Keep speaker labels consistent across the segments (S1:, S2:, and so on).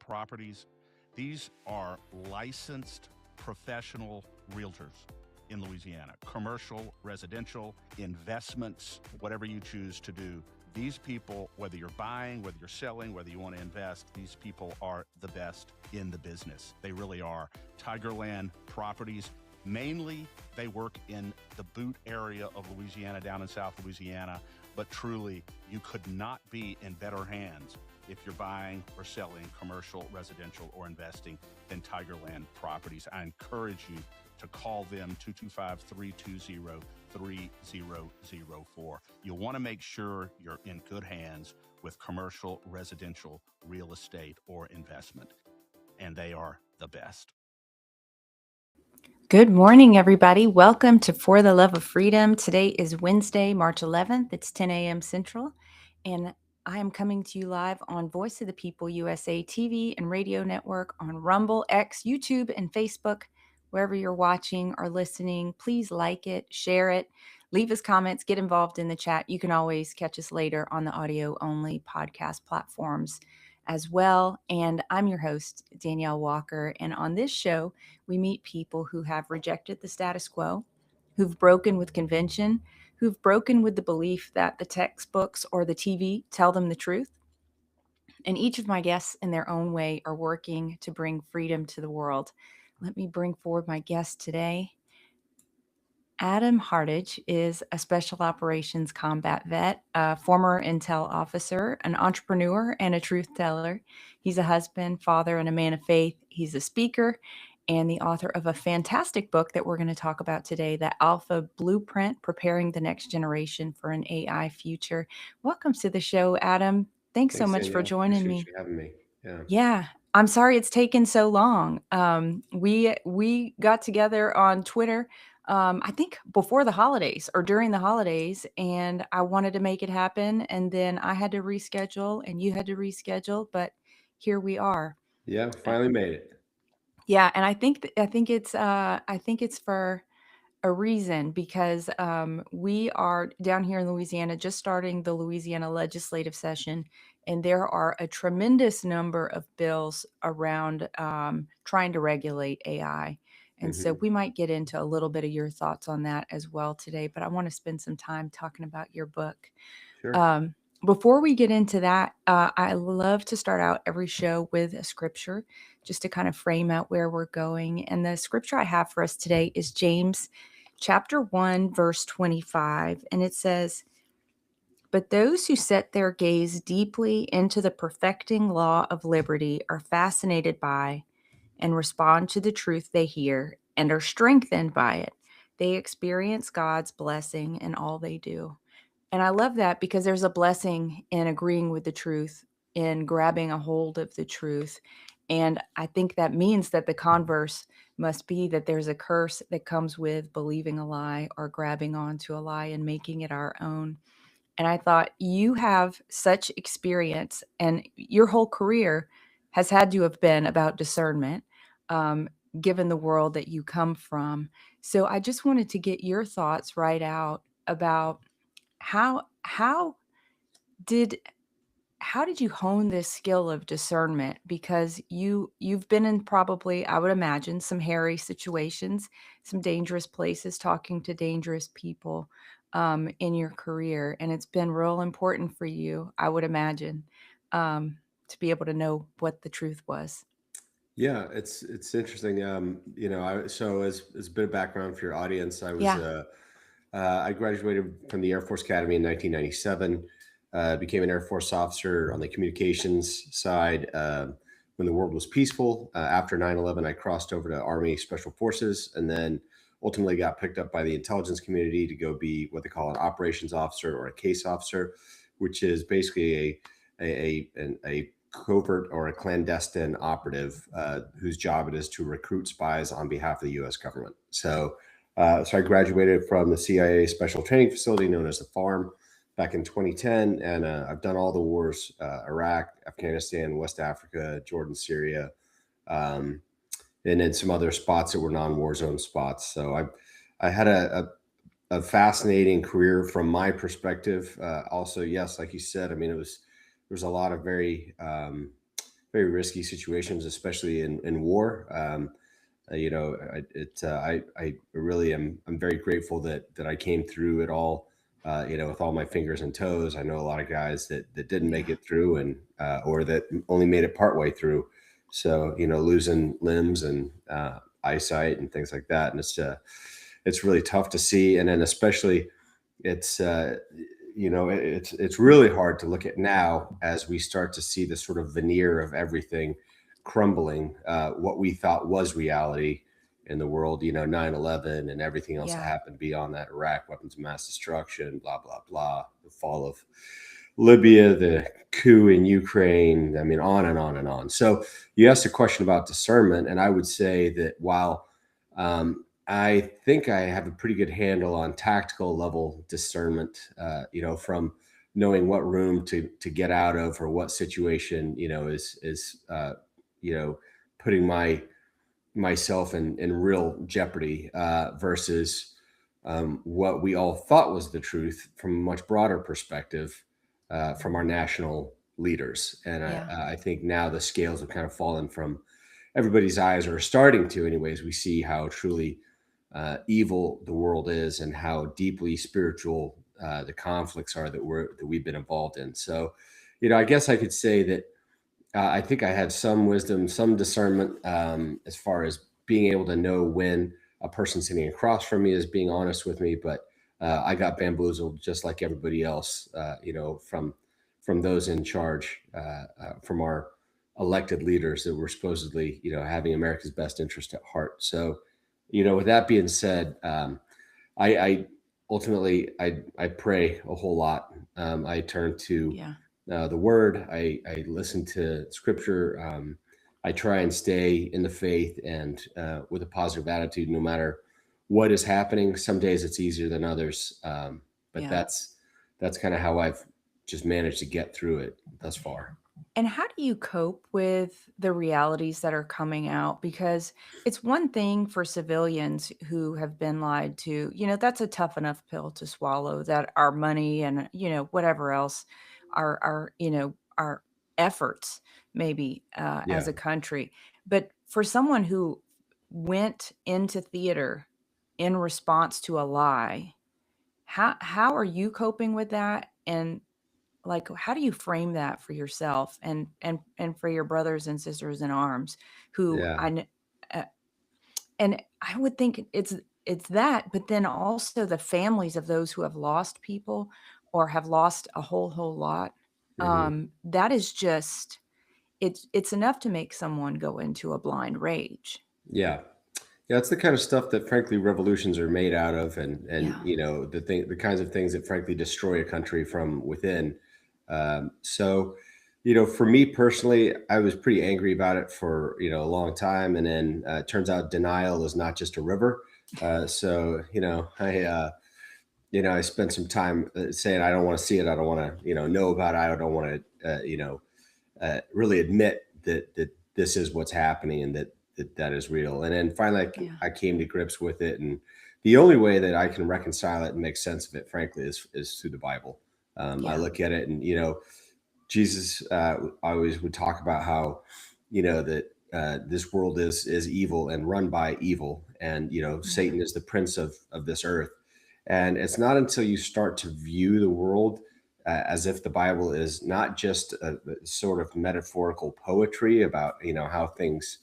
S1: Properties. These are licensed professional realtors in Louisiana, commercial, residential, investments, whatever you choose to do. These people, whether you're buying, whether you're selling, whether you want to invest, these people are the best in the business. They really are. Tigerland Properties, mainly they work in the Boot area of Louisiana, down in South Louisiana, but truly you could not be in better hands if you're buying or selling commercial, residential, or investing than Tigerland Properties. I encourage you to call them 225-320-3004. You'll want to make sure you're in good hands with commercial, residential, real estate, or investment. And they are the best.
S2: Good morning, everybody. Welcome to For the Love of Freedom. Today is Wednesday, March 11th. It's 10 a.m. Central, and I am coming to you live on Voice of the People USA TV and radio network on Rumble, X, YouTube, and Facebook. Wherever you're watching or listening, please like it, share it, leave us comments, get involved in the chat. You can always catch us later on the audio-only podcast platforms as well. And I'm your host, Danielle Walker. And on this show, we meet people who have rejected the status quo, who've broken with convention, who've broken with the belief that the textbooks or the TV tell them the truth. And each of my guests in their own way are working to bring freedom to the world. Let me bring forward my guest today. Adam Hardage is a special operations combat vet, a former intel officer, an entrepreneur, and a truth teller. He's a husband, father, and a man of faith. He's a speaker and the author of a fantastic book that we're going to talk about today, The Alpha Blueprint, Preparing the Next Generation for an AI Future. Welcome to the show, Adam. Thanks so much for joining me.
S3: Appreciate you having me.
S2: Yeah. I'm sorry it's taken so long. We got together on Twitter, I think before the holidays or during the holidays, and I wanted to make it happen. And then I had to reschedule and you had to reschedule, but here we are.
S3: Yeah, finally made it.
S2: Yeah. And I think it's for a reason because we are down here in Louisiana, just starting the Louisiana legislative session, and there are a tremendous number of bills around trying to regulate AI. And so we might get into a little bit of your thoughts on that as well today, but I want to spend some time talking about your book.
S3: Sure.
S2: Before we get into that, I love to start out every show with a scripture just to kind of frame out where we're going. And the scripture I have for us today is James chapter 1, verse 25. And it says, "But those who set their gaze deeply into the perfecting law of liberty are fascinated by and respond to the truth they hear and are strengthened by it. They experience God's blessing in all they do." And I love that because there's a blessing in agreeing with the truth, in grabbing a hold of the truth. And I think that means that the converse must be that there's a curse that comes with believing a lie or grabbing onto a lie and making it our own. And I thought, you have such experience, and your whole career has had to have been about discernment, given the world that you come from. So I just wanted to get your thoughts right out about how did you hone this skill of discernment? Because you've been in, probably, I would imagine, some hairy situations, some dangerous places, talking to dangerous people in your career, and it's been real important for you, I would imagine, to be able to know what the truth was.
S3: Yeah, it's interesting. So as a bit of background for your audience, I graduated from the Air Force Academy in 1997. Became an Air Force officer on the communications side when the world was peaceful. After 9/11, I crossed over to Army Special Forces, and then ultimately got picked up by the intelligence community to go be what they call an operations officer or a case officer, which is basically a covert or a clandestine operative whose job it is to recruit spies on behalf of the U.S. government. So I graduated from the CIA Special Training Facility known as the FARM back in 2010, and I've done all the wars: Iraq, Afghanistan, West Africa, Jordan, Syria, and then some other spots that were non-war zone spots. So I had a fascinating career from my perspective. Also, yes, like you said, I mean, there was a lot of very very risky situations, especially in war. I really I'm very grateful that I came through it all, with all my fingers and toes. I know a lot of guys that didn't make
S2: Yeah.
S3: it through, and or that only made it partway through. So losing limbs and eyesight and things like that, and it's really tough to see. And then especially it's it's really hard to look at now as we start to see the sort of veneer of everything crumbling. What we thought was reality in the world, 9/11 and everything else that
S2: Yeah.
S3: happened beyond that, Iraq, weapons of mass destruction, blah, blah, blah, the fall of Libya, the coup in Ukraine. I mean, on and on and on. So you asked a question about discernment, and I would say that while I think I have a pretty good handle on tactical level discernment, from knowing what room to get out of, or what situation, is putting myself in real jeopardy, versus what we all thought was the truth from a much broader perspective, from our national leaders. And
S2: Yeah.
S3: I think now the scales have kind of fallen from everybody's eyes, or are starting to, anyways. We see how truly evil the world is, and how deeply spiritual the conflicts are that we've been involved in. So, I guess I could say that I think I had some wisdom, some discernment, as far as being able to know when a person sitting across from me is being honest with me. But I got bamboozled just like everybody else, from those in charge, from our elected leaders that were supposedly, having America's best interest at heart. So, with that being said, I ultimately I pray a whole lot. I turn to
S2: Yeah.
S3: the Word. I listen to Scripture. I try and stay in the faith, and with a positive attitude, no matter what is happening. Some days it's easier than others, but
S2: Yeah.
S3: that's kind of how I've just managed to get through it thus far.
S2: And how do you cope with the realities that are coming out? Because it's one thing for civilians who have been lied to, that's a tough enough pill to swallow, that our money and, whatever else, our efforts maybe as
S3: Yeah,
S2: a country. But for someone who went into theater in response to a lie, how are you coping with that? And like, how do you frame that for yourself and for your brothers and sisters in arms who
S3: yeah,
S2: uh, and I would think it's that, but then also the families of those who have lost people or have lost a whole lot.
S3: hmm,
S2: That is just it's enough to make someone go into a blind rage.
S3: yeah. Yeah, it's the kind of stuff that, frankly, revolutions are made out of, and
S2: Yeah.
S3: the kinds of things that, frankly, destroy a country from within. So, for me personally, I was pretty angry about it for a long time, and then it turns out denial is not just a river. So, I spent some time saying I don't want to see it, I don't want to know about it, I don't want to really admit that this is what's happening, and that is real. And then finally,
S2: Yeah.
S3: I came to grips with it, and the only way that I can reconcile it and make sense of it, frankly, is through the Bible. I
S2: Yeah.
S3: look at it, and Jesus, I always would talk about how that this world is evil and run by evil, and
S2: Yeah.
S3: Satan is the prince of this earth. And it's not until you start to view the world as if the Bible is not just a sort of metaphorical poetry about how things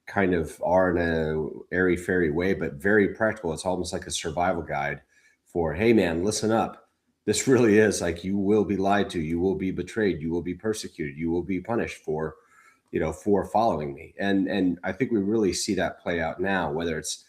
S3: kind of are in a airy fairy way, but very practical. It's almost like a survival guide for, hey man, listen up. This really is like, you will be lied to, you will be betrayed, you will be persecuted, you will be punished for for following me. And I think we really see that play out now, whether it's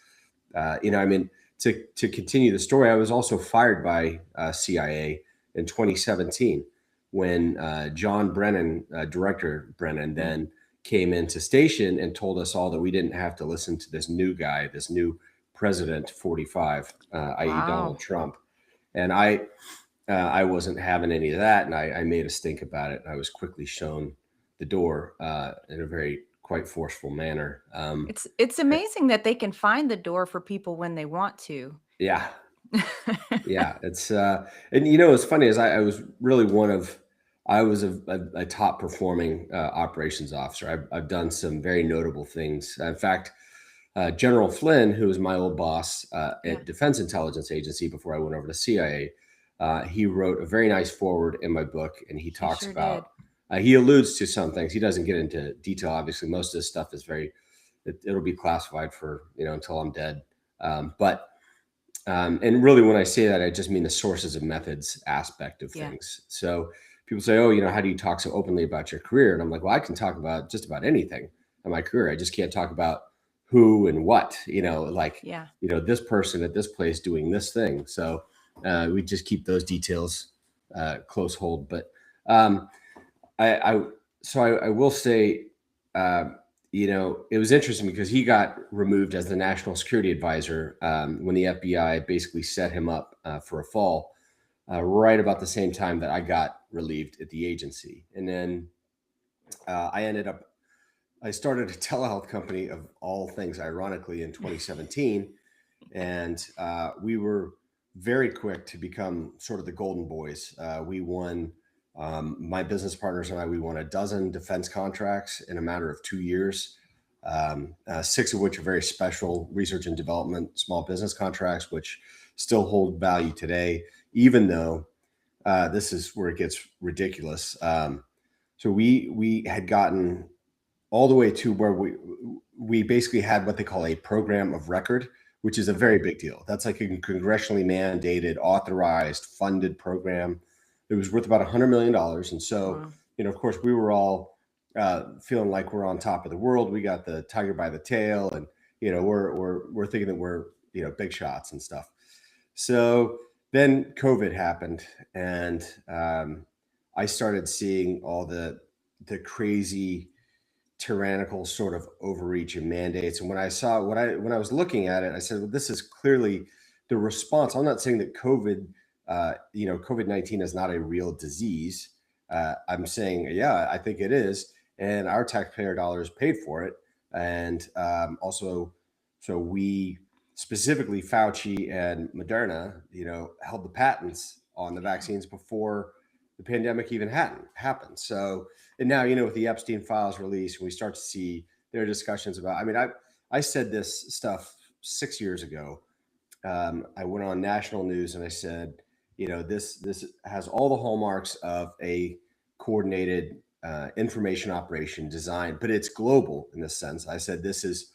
S3: I mean, to continue the story, I was also fired by CIA in 2017 when John Brennan, Director Brennan, then came into station and told us all that we didn't have to listen to this new guy, this new president 45, i.e.
S2: Wow.
S3: Donald Trump. And I wasn't having any of that, and I made a stink about it. I was quickly shown the door in a very quite forceful manner.
S2: It's amazing that they can find the door for people when they want to.
S3: Yeah, yeah, it's and it's funny, as I was really one of I was a top performing operations officer. I've done some very notable things. In fact, General Flynn, who was my old boss at Defense Intelligence Agency before I went over to CIA, he wrote a very nice foreword in my book, and he talks about, he alludes to some things. He doesn't get into detail. Obviously, most of this stuff is it'll be classified for, until I'm dead. And really, when I say that, I just mean the sources and methods aspect of things. So people say, oh, how do you talk so openly about your career? And I'm like, well, I can talk about just about anything in my career. I just can't talk about who and what, this person at this place doing this thing. So we just keep those details close hold. But I will say, it was interesting because he got removed as the national security advisor when the FBI basically set him up for a fall right about the same time that I got relieved at the agency. And then I started a telehealth company of all things, ironically, in 2017. And we were very quick to become sort of the golden boys. We won, my business partners and I, we won a dozen defense contracts in a matter of 2 years, 6 of which are very special research and development, small business contracts, which still hold value today, even though this is where it gets ridiculous. So we had gotten all the way to where we basically had what they call a program of record, which is a very big deal. That's like a congressionally mandated, authorized, funded program. It was worth about $100 million. And so, of course, we were all feeling like we're on top of the world. We got the tiger by the tail, and we're thinking that we're big shots and stuff. So then COVID happened, and I started seeing all the crazy, tyrannical sort of overreach and mandates. And when I saw when I was looking at it, I said, well, this is clearly the response. I'm not saying that COVID-19 is not a real disease. I'm saying, yeah, I think it is. And our taxpayer dollars paid for it. And also, so we specifically, Fauci and Moderna, held the patents on the vaccines before the pandemic even hadn't happened. So, and now, with the Epstein files released, we start to see their discussions about, I said this stuff 6 years ago. I went on national news and I said, this has all the hallmarks of a coordinated information operation designed, but it's global in this sense. I said, this is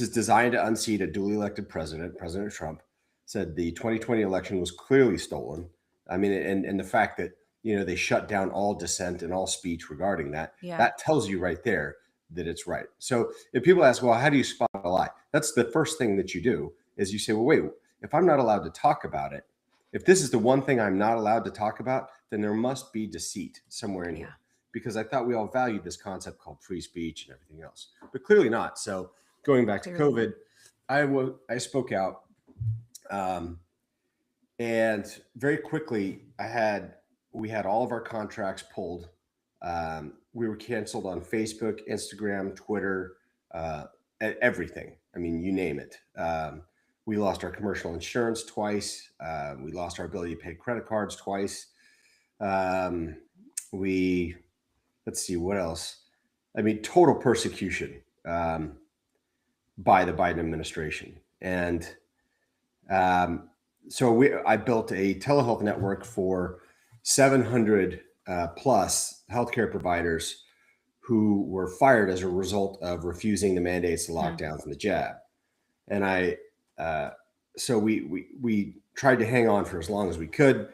S3: designed to unseat a duly elected president. President Trump said the 2020 election was clearly stolen. And the fact that, they shut down all dissent and all speech regarding that, that tells you right there that it's right. So if people ask, well, how do you spot a lie? That's the first thing that you do is you say, well, wait, if I'm not allowed to talk about it, if this is the one thing I'm not allowed to talk about, then there must be deceit somewhere in here, because I thought we all valued this concept called free speech and everything else, but clearly not. So going back to COVID, I spoke out, and very quickly we had all of our contracts pulled. We were canceled on Facebook, Instagram, Twitter, everything. You name it. We lost our commercial insurance twice. We lost our ability to pay credit cards twice. Let's see, what else? Total persecution by the Biden administration. And so I built a telehealth network for 700 plus healthcare providers who were fired as a result of refusing the mandates, the lockdowns, and the jab. And so we tried to hang on for as long as we could.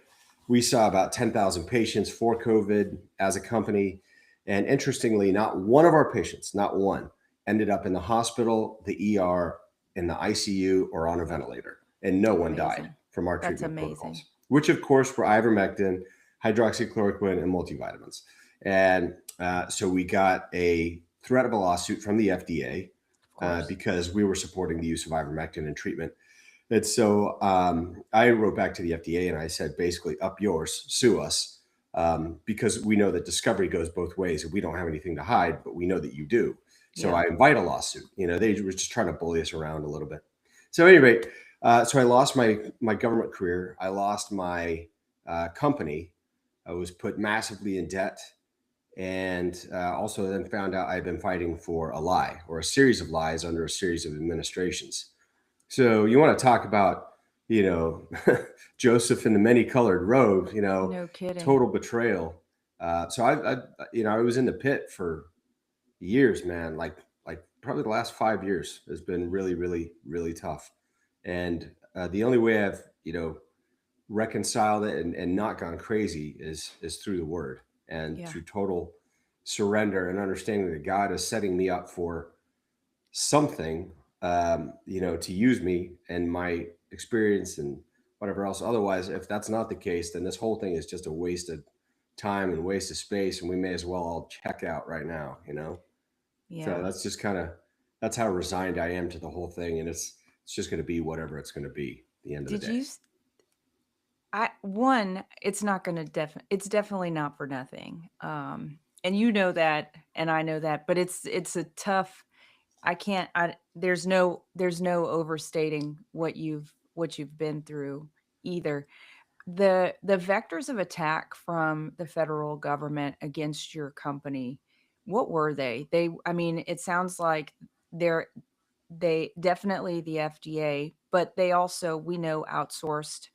S3: We saw about 10,000 patients for COVID as a company. And interestingly, not one of our patients, not one, ended up in the hospital, the ER, in the ICU, or on a ventilator. And no one died from our treatment protocols, which of course were ivermectin, hydroxychloroquine, and multivitamins. And so we got a threat of a lawsuit from the FDA because we were supporting the use of ivermectin in treatment. And so I wrote back to the FDA and I said, basically, up yours, sue us, because we know that discovery goes both ways and we don't have anything to hide, but we know that you do. So I invite a lawsuit. They were just trying to bully us around a little bit. So anyway, so I lost my government career. I lost my company. I was put massively in debt, and also then found out I'd been fighting for a lie or a series of lies under a series of administrations. So you want to talk about, you know, Joseph in the many colored robes,
S2: No kidding.
S3: total betrayal. I was in the pit for years, man. Like probably the last 5 years has been really, really, really tough. And the only way I've, reconciled it and not gone crazy is through the word and
S2: Yeah.
S3: through total surrender and understanding that God is setting me up for something, to use me and my experience and whatever else. Otherwise, if that's not the case, then this whole thing is just a waste of time and waste of space, and we may as well all check out right now. So
S2: Yeah.
S3: that's just that's how resigned I am to the whole thing, and it's just going to be whatever it's going to be at the end of the
S2: Did
S3: day.
S2: you it's not gonna it's definitely not for nothing. And you know that, and I know that, but it's a tough. I can't. There's no overstating what you've been through either. The vectors of attack from the federal government against your company, what were they? I mean, it sounds like they're they definitely the FDA, but they also, we know, outsourced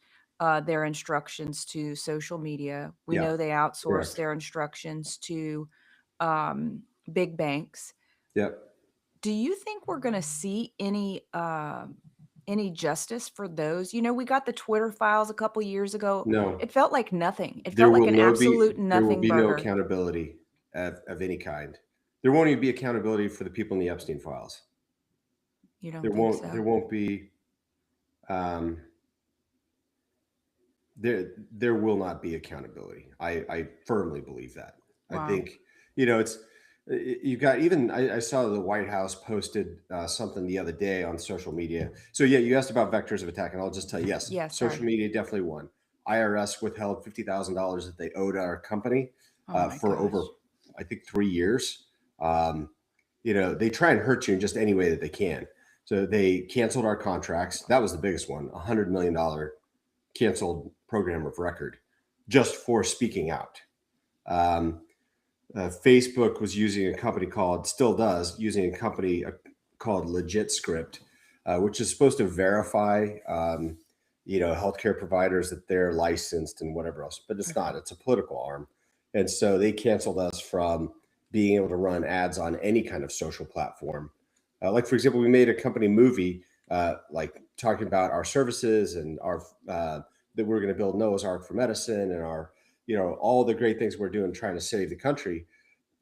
S2: their instructions to social media. We
S3: Yeah,
S2: know they outsourced
S3: correct.
S2: their instructions to big banks.
S3: Yep.
S2: Do you think we're going to see any justice for those? We got the Twitter files a couple years ago.
S3: No,
S2: It felt like nothing. It felt like an absolute
S3: there will
S2: nothing
S3: be no
S2: burger.
S3: accountability of any kind. There won't even be accountability for the people in the Epstein files.
S2: You don't
S3: There
S2: think
S3: won't
S2: so?
S3: there won't be um, there will not be accountability. I firmly believe that. I
S2: Wow.
S3: think it's you got even I saw the White House posted something the other day on social media. So yeah, you asked about vectors of attack, and I'll just tell you, yes,
S2: Yeah,
S3: social
S2: sorry.
S3: media definitely won. IRS withheld $50,000 that they owed our company
S2: Oh my
S3: for over,
S2: gosh.
S3: I think, 3 years. Um, they try and hurt you in just any way that they can. So they canceled our contracts. That was the biggest one, $100 million canceled program of record just for speaking out. Um, Facebook was using a company still does, using a company called Legit Script, which is supposed to verify, healthcare providers that they're licensed and whatever else, but it's
S2: Okay.
S3: not. It's a political arm, and so they canceled us from being able to run ads on any kind of social platform. Like for example, we made a company movie, like talking about our services and our that we're going to build Noah's Ark for medicine and our all the great things we're doing trying to save the country.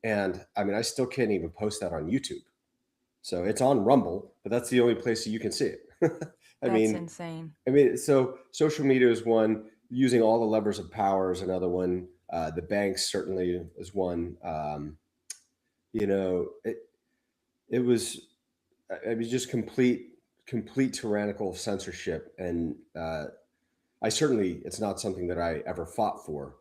S3: And I mean, I still can't even post that on YouTube. So it's on Rumble, but that's the only place that you can see it. I
S2: That's
S3: mean,
S2: insane.
S3: so social media is one. Using all the levers of power is another one. The banks certainly is one. You know, it it was I mean just complete tyrannical censorship, and I certainly it's not something that I ever fought for,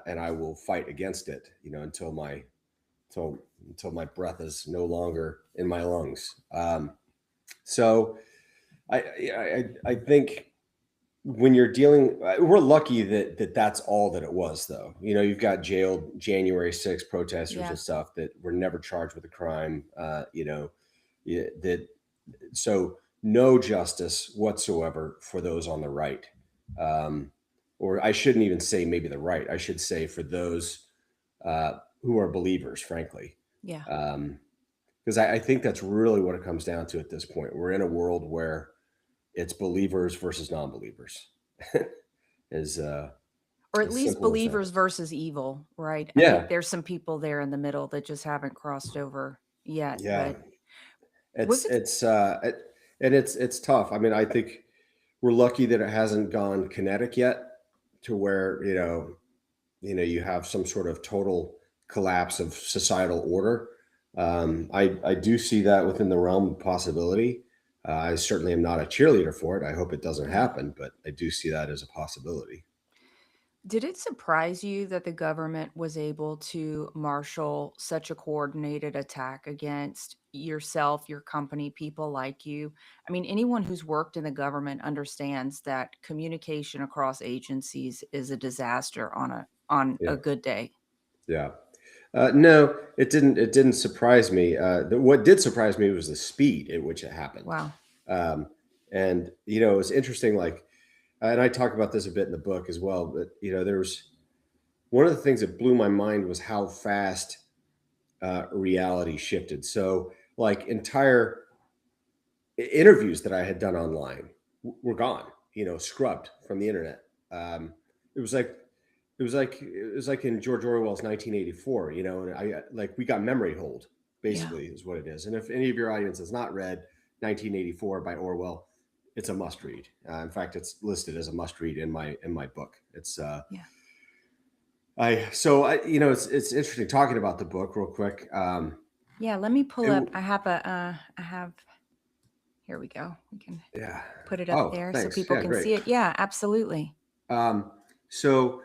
S3: and I will fight against it. Until until my breath is no longer in my lungs. So I think when you're dealing, we're lucky that that's all that it was, though. You've got jailed January 6th protesters
S2: Yeah.
S3: and stuff that were never charged with a crime. That so no justice whatsoever for those on the right, um, or I shouldn't even say maybe the right. I should say for those who are believers, frankly.
S2: Yeah.
S3: Because I think that's really what it comes down to at this point. We're in a world where it's believers versus non-believers. is
S2: Or at
S3: as
S2: least
S3: simple as that.
S2: believers versus evil, right? I think
S3: Yeah,
S2: there's some people there in the middle that just haven't crossed over yet.
S3: yeah.
S2: But was
S3: It's
S2: it
S3: it's it, and it's tough. I mean, I think we're lucky that it hasn't gone kinetic yet, to where you have some sort of total collapse of societal order. I do see that within the realm of possibility. I certainly am not a cheerleader for it. I hope it doesn't
S2: yeah.
S3: happen, but I do see that as a possibility.
S2: Did it surprise you that the government was able to marshal such a coordinated attack against yourself, your company, people like you? I mean, anyone who's worked in the government understands that communication across agencies is a disaster on
S3: Yeah.
S2: a good day.
S3: Yeah. No, it didn't. It didn't surprise me. What did surprise me was the speed at which it happened.
S2: Wow.
S3: And you know, it's interesting. Like, and I talk about this a bit in the book as well. But you know, there's one of the things that blew my mind was how fast reality shifted. So, like, entire interviews that I had done online were gone. You know, scrubbed from the internet. It was like it was like in George Orwell's 1984, you know, and we got memory hold, basically, is what it is. And if any of your audience has not read 1984 by Orwell, it's a must read. In fact, it's listed as a must read in my book. It's
S2: Yeah.
S3: you know, it's interesting talking about the book real quick.
S2: Yeah, let me pull up. I have here we go. We can put it up there
S3: thanks.
S2: so people can
S3: great.
S2: see it. Yeah, absolutely.
S3: So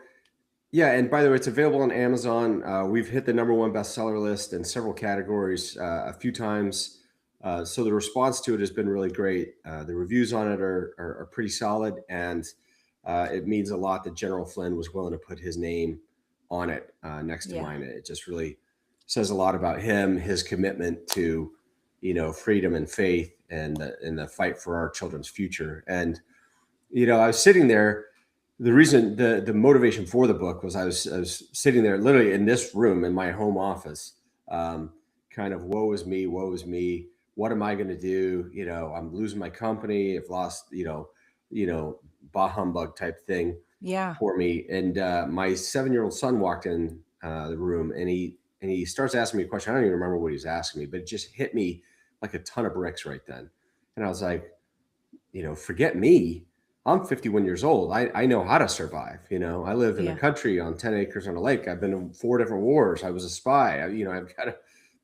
S3: yeah, and by the way, it's available on Amazon. We've hit the #1 bestseller list in several categories a few times. So the response to it has been really great. The reviews on it are pretty solid, and it means a lot that General Flynn was willing to put his name on it next to mine. It just really says a lot about him, his commitment to, you know, freedom and faith, and the fight for our children's future. And you know, I was sitting there. The reason, the motivation for the book was I was sitting there literally in this room in my home office, kind of woe is me, what am I going to do? You know, I'm losing my company, I've lost, you know, bah humbug type thing for me. And my 7-year-old son walked in the room, and he starts asking me a question. I don't even remember what he was asking me, but it just hit me like a ton of bricks right then. And I was like, you know, forget me. I'm 51 years old. I know how to survive. You know, I live in a country on 10 acres on a lake. I've been in 4 different wars. I was a spy. You know, I've got a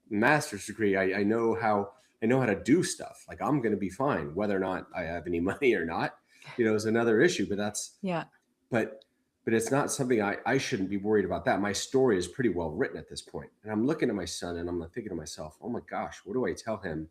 S3: master's degree. I know how to do stuff. Like, I'm going to be fine, whether or not I have any money or not, you know, is another issue. But that's, but it's not something I shouldn't be worried about that. My story is pretty well written at this point. And I'm looking at my son and I'm thinking to myself, oh my gosh, what do I tell him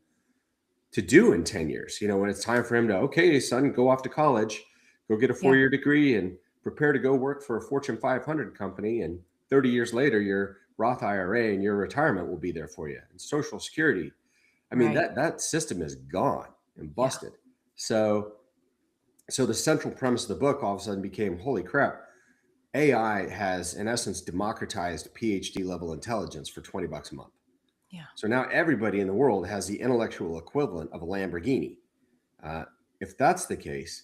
S3: to do in 10 years, you know, when it's time for him to, okay, son, go off to college, go get a 4-year degree and prepare to go work for a Fortune 500 company. And 30 years later, your Roth IRA and your retirement will be there for you, and Social Security. I mean, that system is gone and busted. So the central premise of the book all of a sudden became, holy crap, AI has in essence democratized PhD level intelligence for $20 a month.
S2: Yeah.
S3: So now everybody in the world has the intellectual equivalent of a Lamborghini. If that's the case,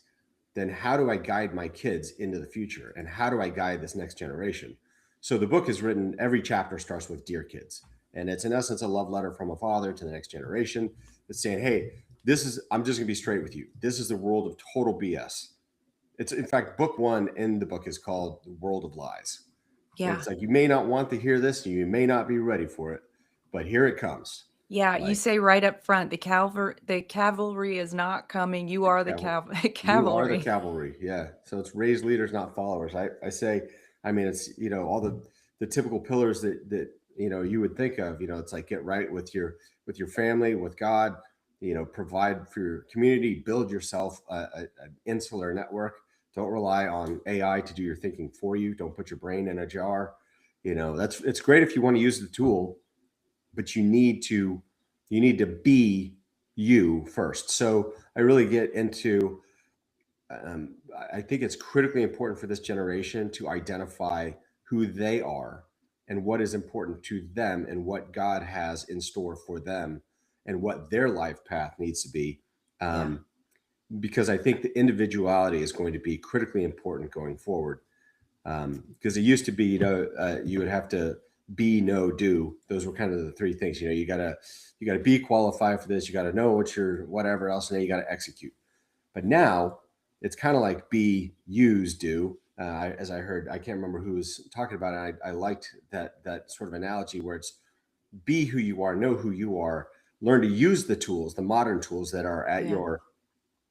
S3: then how do I guide my kids into the future? And how do I guide this next generation? So the book is written, every chapter starts with "Dear Kids." And it's in essence a love letter from a father to the next generation that's saying, hey, I'm just gonna be straight with you. This is the world of total BS. It's, in fact, book 1 in the book is called The World of Lies. Yeah. And it's like, you may not want to hear this, you may not be ready for it, but here it comes.
S2: Yeah, you say right up front, the cavalry is not coming. You are the cavalry.
S3: You are the cavalry. Yeah. So it's raise leaders, not followers. I say, I mean, it's, you know, all the typical pillars that you know you would think of. You know, it's like, get right with your family, with God. You know, provide for your community, build yourself an insular network. Don't rely on AI to do your thinking for you. Don't put your brain in a jar. You know, it's great if you want to use the tool, but you need to be you first. So I really get into, I think it's critically important for this generation to identify who they are and what is important to them and what God has in store for them and what their life path needs to be. Because I think the individuality is going to be critically important going forward. Because it used to be, you know, you would have to be, know, do. Those were kind of the 3 things. You know, you gotta be qualified for this. You gotta know what you're, whatever else, and then you gotta execute. But now it's kind of like be, use, do. As I heard, I can't remember who was talking about it. I liked that sort of analogy where it's be who you are, know who you are, learn to use the tools, the modern tools that are at your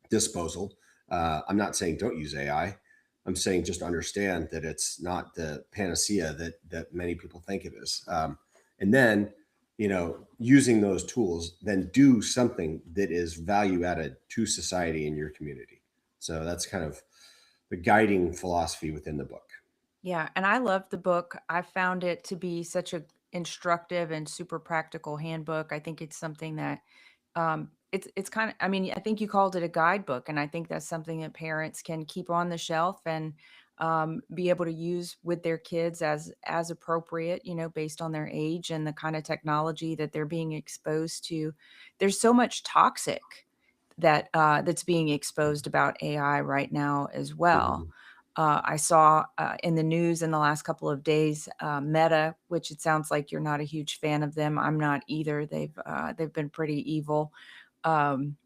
S3: disposal. I'm not saying don't use AI. I'm saying just understand that it's not the panacea that many people think it is. And then, you know, using those tools, then do something that is value added to society and your community. So that's kind of the guiding philosophy within the book.
S2: Yeah, and I love the book. I found it to be such a instructive and super practical handbook. I think it's something that it's kind of, I mean, I think you called it a guidebook, and I think that's something that parents can keep on the shelf and be able to use with their kids as appropriate, based on their age and the kind of technology that they're being exposed to. There's so much toxic that's being exposed about AI right now as well.
S3: Mhm.
S2: I saw in the news in the last couple of days, Meta, which it sounds like you're not a huge fan of them. I'm not either. They've been pretty evil, and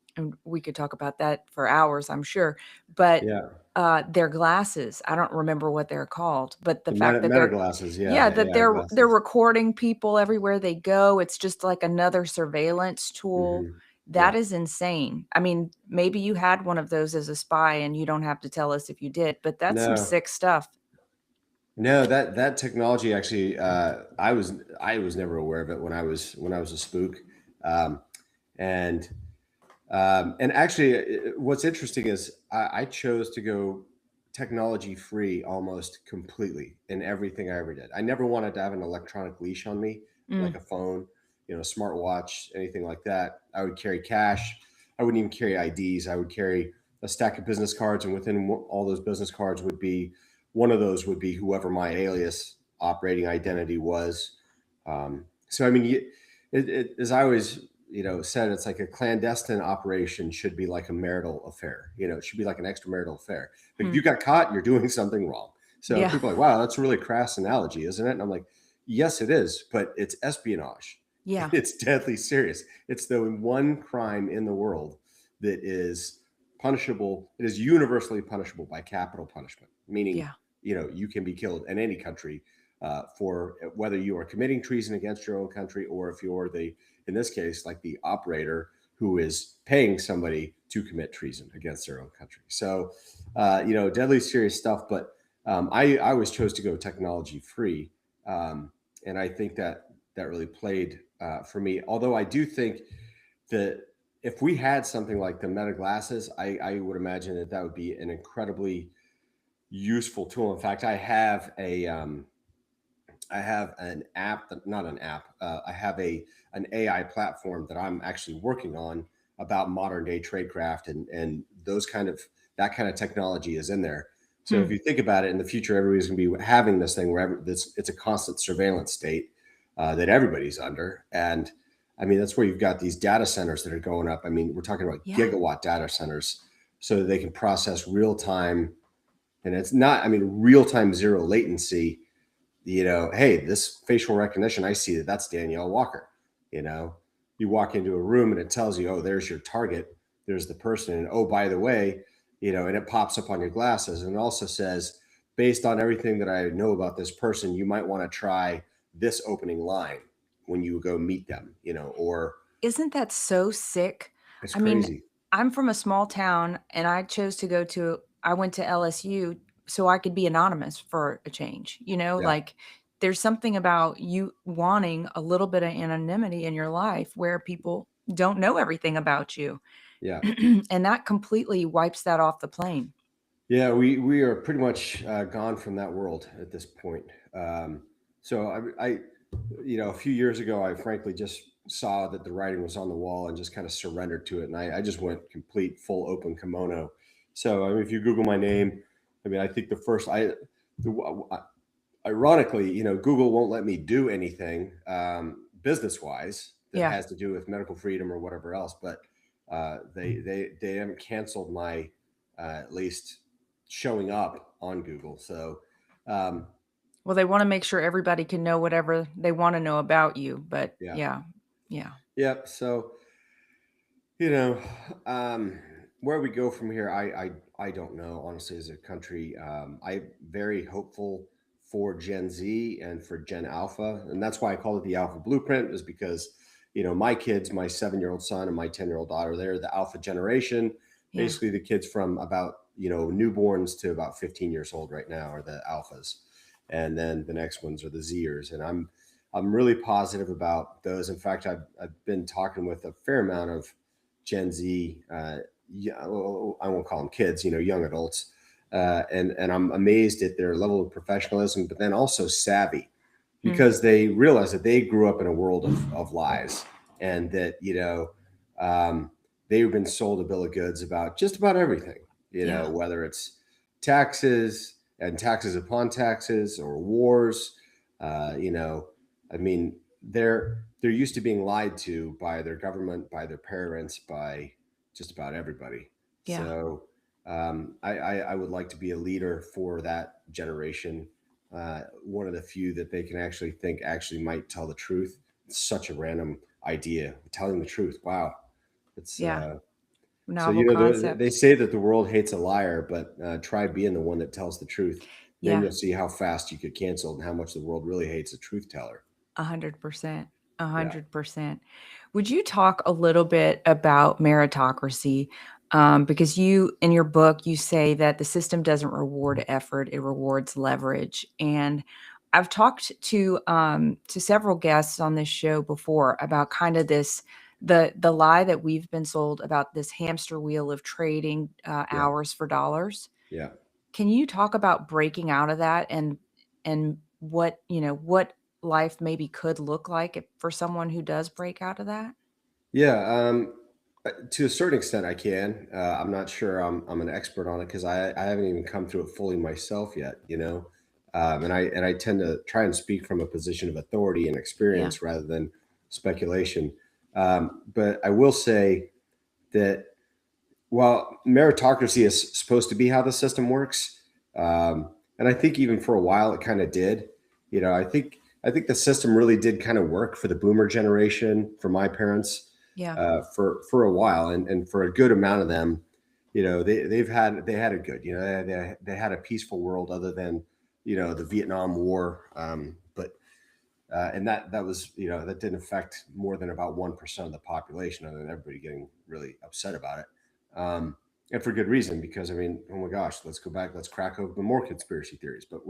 S2: we could talk about that for hours, I'm sure. But
S3: Yeah.
S2: their glasses, I don't remember what they're called, but the
S3: The
S2: fact that
S3: meta glasses, yeah,
S2: yeah,
S3: the
S2: that
S3: AI
S2: they're
S3: glasses.
S2: recording people everywhere they go. It's just like another surveillance tool.
S3: Mhm.
S2: That
S3: Yeah.
S2: is insane. I mean, maybe you had one of those as a spy and you don't have to tell us if you did, but that's some
S3: No.
S2: sick stuff.
S3: No, that technology actually, I was never aware of it when I was a spook, um, and and actually, what's interesting is I chose to go technology free almost completely in everything I ever did. I never wanted to have an electronic leash on me, like
S2: Mm,
S3: a phone, smartwatch, anything like that. I would carry cash. I wouldn't even carry IDs. I would carry a stack of business cards, and within all those business cards would be one of those would be whoever my alias operating identity was. So I mean, as I always said, it's like a clandestine operation should be like a marital affair. It should be like an extramarital affair. Like if
S2: hmm.
S3: you got caught, you're doing something wrong. So
S2: Yeah.
S3: people are like, wow, that's a really crass analogy, isn't it? And I'm like, yes, it is, but it's espionage.
S2: Yeah.
S3: It's deadly serious. It's the one crime in the world that is punishable. It is universally punishable by capital punishment, meaning,
S2: Yeah.
S3: you can be killed in any country for whether you are committing treason against your own country or if you're in this case, like the operator who is paying somebody to commit treason against their own country. So, deadly serious stuff. But I always chose to go technology free, and I think that really played for me. Although I do think that if we had something like the Meta glasses, I would imagine that would be an incredibly useful tool. In fact, I have an app that not an app. I have an AI platform that I'm actually working on about modern day tradecraft and those that kind of technology is in there. So if
S2: Hmm.
S3: you think about it, in the future, everybody's going to be having this thing where it's a constant surveillance state that everybody's under, and I mean that's where you've got these data centers that are going up. I mean, we're talking about
S2: Yeah.
S3: gigawatt data centers, so that they can process real time, and it's not. I mean, real time zero latency. Hey, this facial recognition, I see that's Danielle Walker. You know, you walk into a room and it tells you, oh, there's your target, there's the person, and oh, by the way, and it pops up on your glasses and it also says, based on everything that I know about this person, you might want to try this opening line when you go meet them, or
S2: Isn't that so sick?
S3: it's
S2: I mean,
S3: crazy.
S2: I'm from a small town and I went to LSU so I could be anonymous for a change,
S3: Yeah,
S2: like there's something about you wanting a little bit of anonymity in your life where people don't know everything about you.
S3: yeah.
S2: And that completely wipes that off the plane.
S3: Yeah, we are pretty much gone from that world at this point. So a few years ago, I frankly just saw that the writing was on the wall and just kind of surrendered to it, and I just went complete full open kimono. So I mean, if you Google my name, I mean, I think ironically, Google won't let me do anything business wise that
S2: Yeah.
S3: has to do with medical freedom or whatever else, but they haven't canceled my at least showing up on Google. So um,
S2: Well, they want to make sure everybody can know whatever they want to know about you, but
S3: yeah,
S2: yeah. Yeah.
S3: yep. So you know, um, where we go from here, I don't know. Honestly, as a country, I'm very hopeful for Gen Z and for Gen Alpha, and that's why I call it the Alpha Blueprint, is because my kids, my 7-year-old son and my 10-year-old daughter, they're the Alpha generation.
S2: Yeah.
S3: Basically, the kids from about newborns to about 15 years old right now are the Alphas, and then the next ones are the Zers, and I'm really positive about those. In fact, I've been talking with a fair amount of Gen Z, yeah, well, I won't call them kids, young adults, and I'm amazed at their level of professionalism, but then also savvy, because they realize that they grew up in a world of lies, and that, they've been sold a bill of goods about just about everything, whether it's taxes and taxes upon taxes or wars. I mean, they're used to being lied to by their government, by their parents, by just about everybody.
S2: Yeah.
S3: So I would like to be a leader for that generation. One of the few that they can actually think actually might tell the truth. It's such a random idea, telling the truth. Wow. It's
S2: novel
S3: so,
S2: concept.
S3: they say that the world hates a liar, but try being the one that tells the truth. Then you'll see how fast you get canceled and how much the world really hates a truth teller.
S2: 100%. 100%. Would you talk a little bit about meritocracy? Because you, in your book, you say that the system doesn't reward effort; it rewards leverage. And I've talked to several guests on this show before about kind of this the lie that we've been sold about this hamster wheel of trading hours for dollars.
S3: Yeah.
S2: Can you talk about breaking out of that and what life maybe could look like for someone who does break out of that?
S3: Yeah, to a certain extent, I can. I'm not sure I'm an expert on it, because I haven't even come through it fully myself yet. And I tend to try and speak from a position of authority and experience rather than speculation. But I will say that while meritocracy is supposed to be how the system works, and I think even for a while it kind of did. I think the system really did kind of work for the boomer generation, for my parents, for a while, and for a good amount of them, they had a good, they had a peaceful world, other than, the Vietnam War, but and that was, that didn't affect more than about 1% of the population, other than everybody getting really upset about it, and for good reason, because I mean, oh my gosh, let's go back, let's crack open more conspiracy theories, but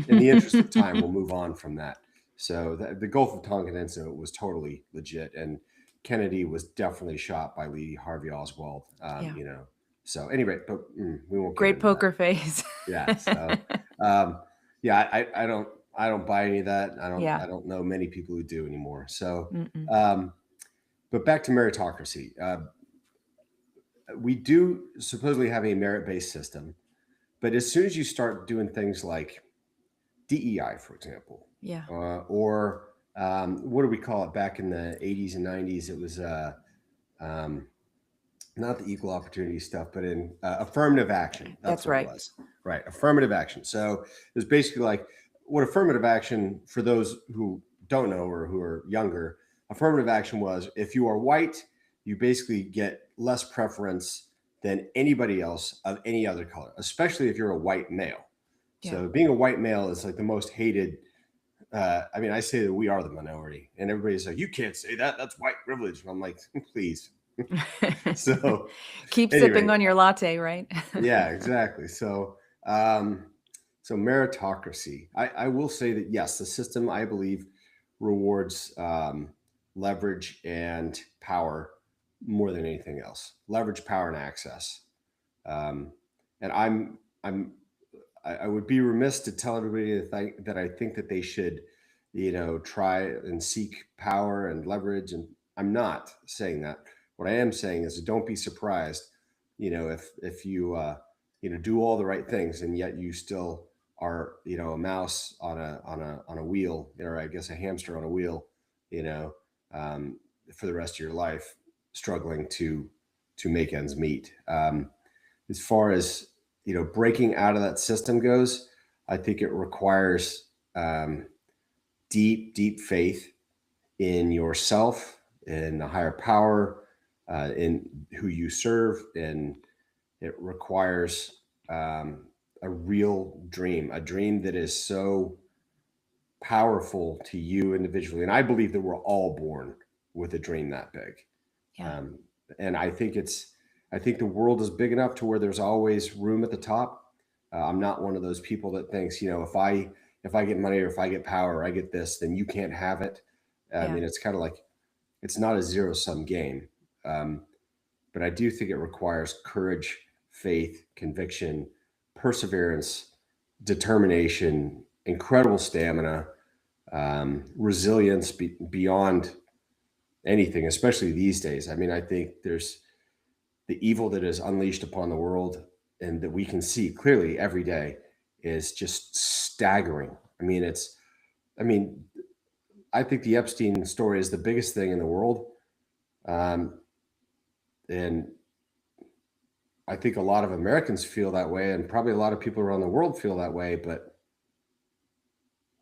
S3: in the interest of time, we'll move on from that. So the Gulf of Tonkin incident was totally legit, and Kennedy was definitely shot by Lee Harvey Oswald. So anyway, but we won't.
S2: Great poker face.
S3: Yeah. So I don't buy any of that. I don't know many people who do anymore. So, but back to meritocracy. We do supposedly have a merit-based system, but as soon as you start doing things like DEI, for example, or what do we call it? Back in the 80s and 90s, it was not the equal opportunity stuff, but in affirmative action. That's what
S2: right.
S3: It was. Right. Affirmative action. So it was basically like, what affirmative action, for those who don't know or who are younger, affirmative action was, if you are white, you basically get less preference than anybody else of any other color, especially if you're a white male. So being a white male is like the most hated. I mean, I say that we are the minority, and everybody's like, you can't say that. That's white privilege. And I'm like, please. So
S2: keep sipping on your latte, right?
S3: Yeah, exactly. So meritocracy. I will say that yes, the system, I believe, rewards leverage and power more than anything else. Leverage, power, and access. And I would be remiss to tell everybody that I think that they should, try and seek power and leverage. And I'm not saying that. What I am saying is, don't be surprised, if you do all the right things, and yet you still are, a mouse on a wheel, or I guess a hamster on a wheel, for the rest of your life, struggling to make ends meet. As far as breaking out of that system goes, I think it requires deep faith in yourself, in a higher power, in who you serve, and it requires a real dream, a dream that is so powerful to you individually. And I believe that we're all born with a dream that big. And I think the world is big enough to where there's always room at the top. I'm not one of those people that thinks, if I get money, or if I get power, or I get this, then you can't have it. I mean, it's kind of like, it's not a zero-sum game. But I do think it requires courage, faith, conviction, perseverance, determination, incredible stamina, resilience beyond anything, especially these days. I mean, I think there's the evil that is unleashed upon the world and that we can see clearly every day is just staggering. I mean, I think the Epstein story is the biggest thing in the world. And I think a lot of Americans feel that way, and probably a lot of people around the world feel that way, but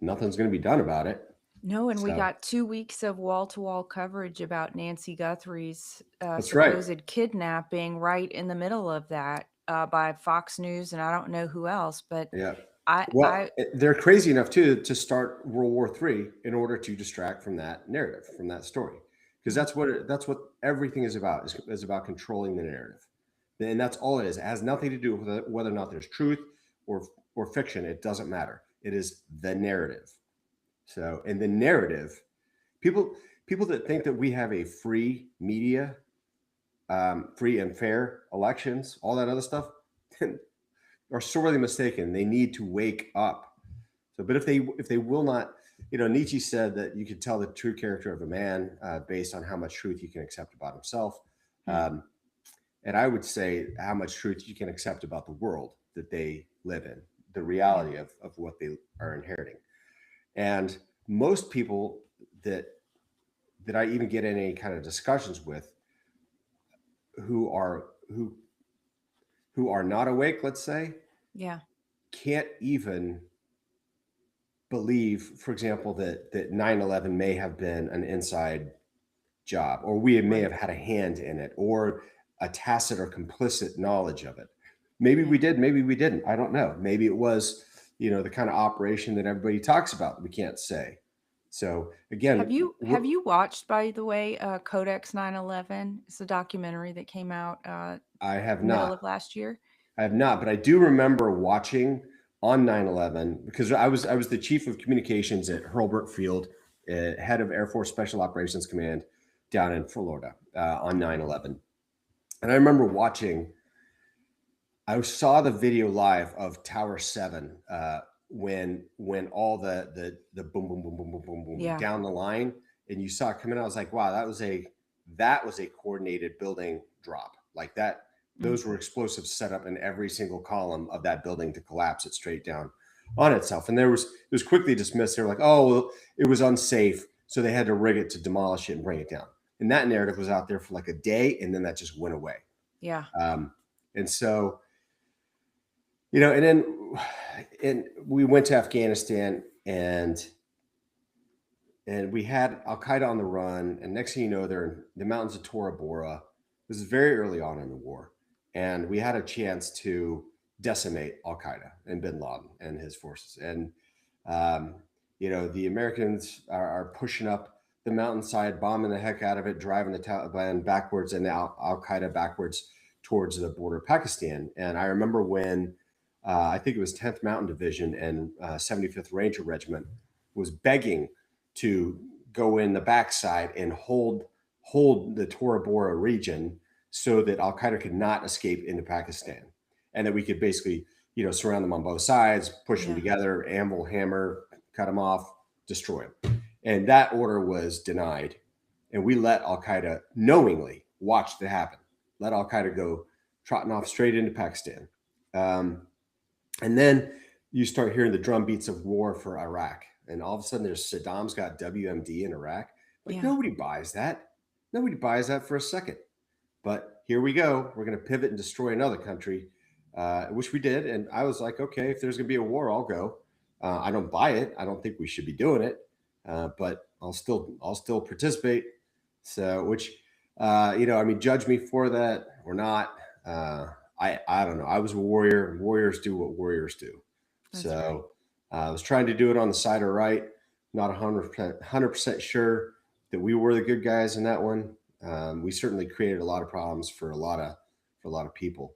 S3: nothing's going to be done about it.
S2: No, and we
S3: So
S2: got 2 weeks of wall-to-wall coverage about Nancy Guthrie's
S3: that's right.
S2: supposed kidnapping right in the middle of that by Fox News, and I don't know who else, but
S3: Yeah.
S2: I,
S3: Well,
S2: I,
S3: they're crazy enough too to start World War III in order to distract from that narrative, from that story, because that's what everything is about. Is about controlling the narrative, and that's all it is. It has nothing to do with whether or not there's truth or fiction. It doesn't matter. It is the narrative. So, in the narrative, people people that think that we have a free media, free and fair elections, all that other stuff, are sorely mistaken. They need to wake up. So, but if they will not, Nietzsche said that you can tell the true character of a man based on how much truth he can accept about himself, um, and I would say how much truth you can accept about the world that they live in, the
S2: yeah,
S3: reality of what they are inheriting. And most people that I even get in any kind of discussions with who are who are not awake, let's say,
S2: yeah,
S3: can't even believe, for example, that 9/11 may have been an inside job, or we may have
S2: right,
S3: had a hand in it, or a tacit or complicit knowledge of it. Maybe we
S2: yeah.
S3: did, maybe we didn't. I don't know. Maybe it was, the kind of operation that everybody talks about. We can't say. So
S2: Have
S3: again,
S2: you watched, by the way, Codex 9/11? It's a documentary that came out
S3: I have
S2: middle
S3: not.
S2: of last year.
S3: I have not, but I do remember watching on 9/11 because I was the chief of communications at Hurlburt Field, head of Air Force Special Operations Command down in Florida on
S2: Okay.
S3: 9/11. And I remember watching. I saw the video live of Tower 7 when all the boom boom boom boom boom boom boom
S2: Yeah.
S3: down the line, and you saw it coming out. I was like, wow, that was a coordinated building drop like that.
S2: Mm.
S3: Those were explosives set up in every single column of that building to collapse it straight down on itself. And it was quickly dismissed. They were like, oh, well, it was unsafe, so they had to rig it to demolish it and bring it down. And that narrative was out there for like a day, and then that just went away.
S2: Yeah.
S3: And so, and we went to Afghanistan, and we had Al Qaeda on the run. And next thing you know, they're in the mountains of Tora Bora. This is very early on in the war, and we had a chance to decimate Al Qaeda and Bin Laden and his forces. And um, the Americans are pushing up the mountainside, bombing the heck out of it, driving the Taliban backwards and Al Qaeda backwards towards the border of Pakistan. And I remember when I think it was 10th Mountain Division and 75th Ranger Regiment was begging to go in the backside and hold the Tora Bora region so that Al Qaeda could not escape into Pakistan, and that we could basically surround them on both sides, push them
S2: Yeah.
S3: together, anvil, hammer, cut them off, destroy them. And that order was denied, and we let Al Qaeda knowingly watch it happen. Let Al Qaeda go trotting off straight into Pakistan. Um, and then you start hearing the drum beats of war for Iraq. And all of a sudden, there's Saddam's got WMD in Iraq. Like,
S2: Yeah.
S3: nobody buys that. Nobody buys that for a second. But here we go. We're going to pivot and destroy another country, which we did. And I was like, okay, if there's going to be a war, I'll go. I don't buy it. I don't think we should be doing it, but I'll still participate. So, which, judge me for that or not. I don't know. I was a warrior. Warriors do what warriors do.
S2: That's right.
S3: So I was trying to do it on the side of right. Not 100% sure that we were the good guys in that one. We certainly created a lot of problems for a lot of people,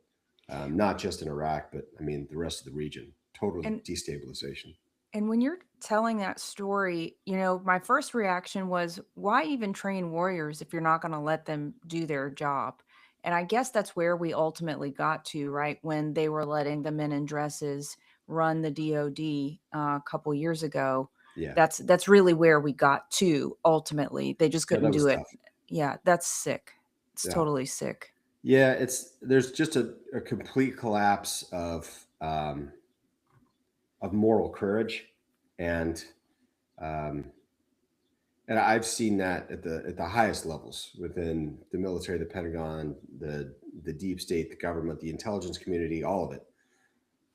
S3: not just in Iraq, but I mean the rest of the region. Total
S2: And
S3: destabilization.
S2: and when you're telling that story, my first reaction was, why even train warriors if you're not going to let them do their job? And I guess that's where we ultimately got to, right? When they were letting the men in dresses run the DOD a couple years ago.
S3: Yeah.
S2: That's really where we got to ultimately. They just
S3: Yeah, that
S2: couldn't
S3: was
S2: do it.
S3: tough.
S2: Yeah, that's sick. It's
S3: Yeah.
S2: totally sick.
S3: Yeah, there's just a complete collapse of moral courage, and um, and I've seen that at the highest levels within the military, the Pentagon, the deep state, the government, the intelligence community, all of it,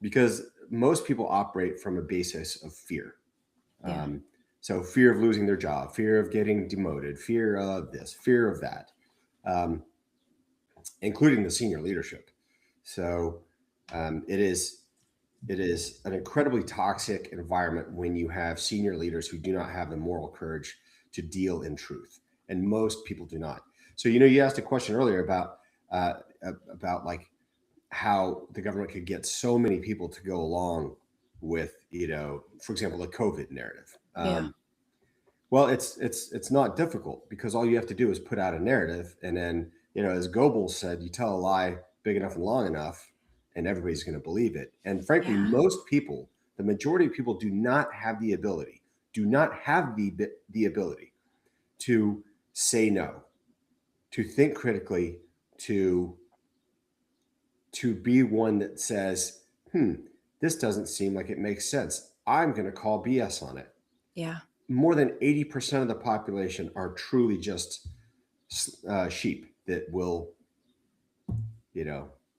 S3: because most people operate from a basis of fear.
S2: Yeah.
S3: So fear of losing their job, fear of getting demoted, fear of this, fear of that, um, including the senior leadership. So it is an incredibly toxic environment when you have senior leaders who do not have the moral courage to deal in truth, and most people do not. So you asked a question earlier uh, about like how the government could get so many people to go along with, for example, the COVID narrative.
S2: Yeah.
S3: Well, it's not difficult, because all you have to do is put out a narrative, and then, as Goebbels said, you tell a lie big enough and long enough, and everybody's going to believe it. And frankly,
S2: Yeah.
S3: most people, the majority of people, do not have the ability, the ability to say no, to think critically, to be one that says, this doesn't seem like it makes sense. I'm going to call BS on it.
S2: Yeah.
S3: More than 80% of the population are truly just sheep that will,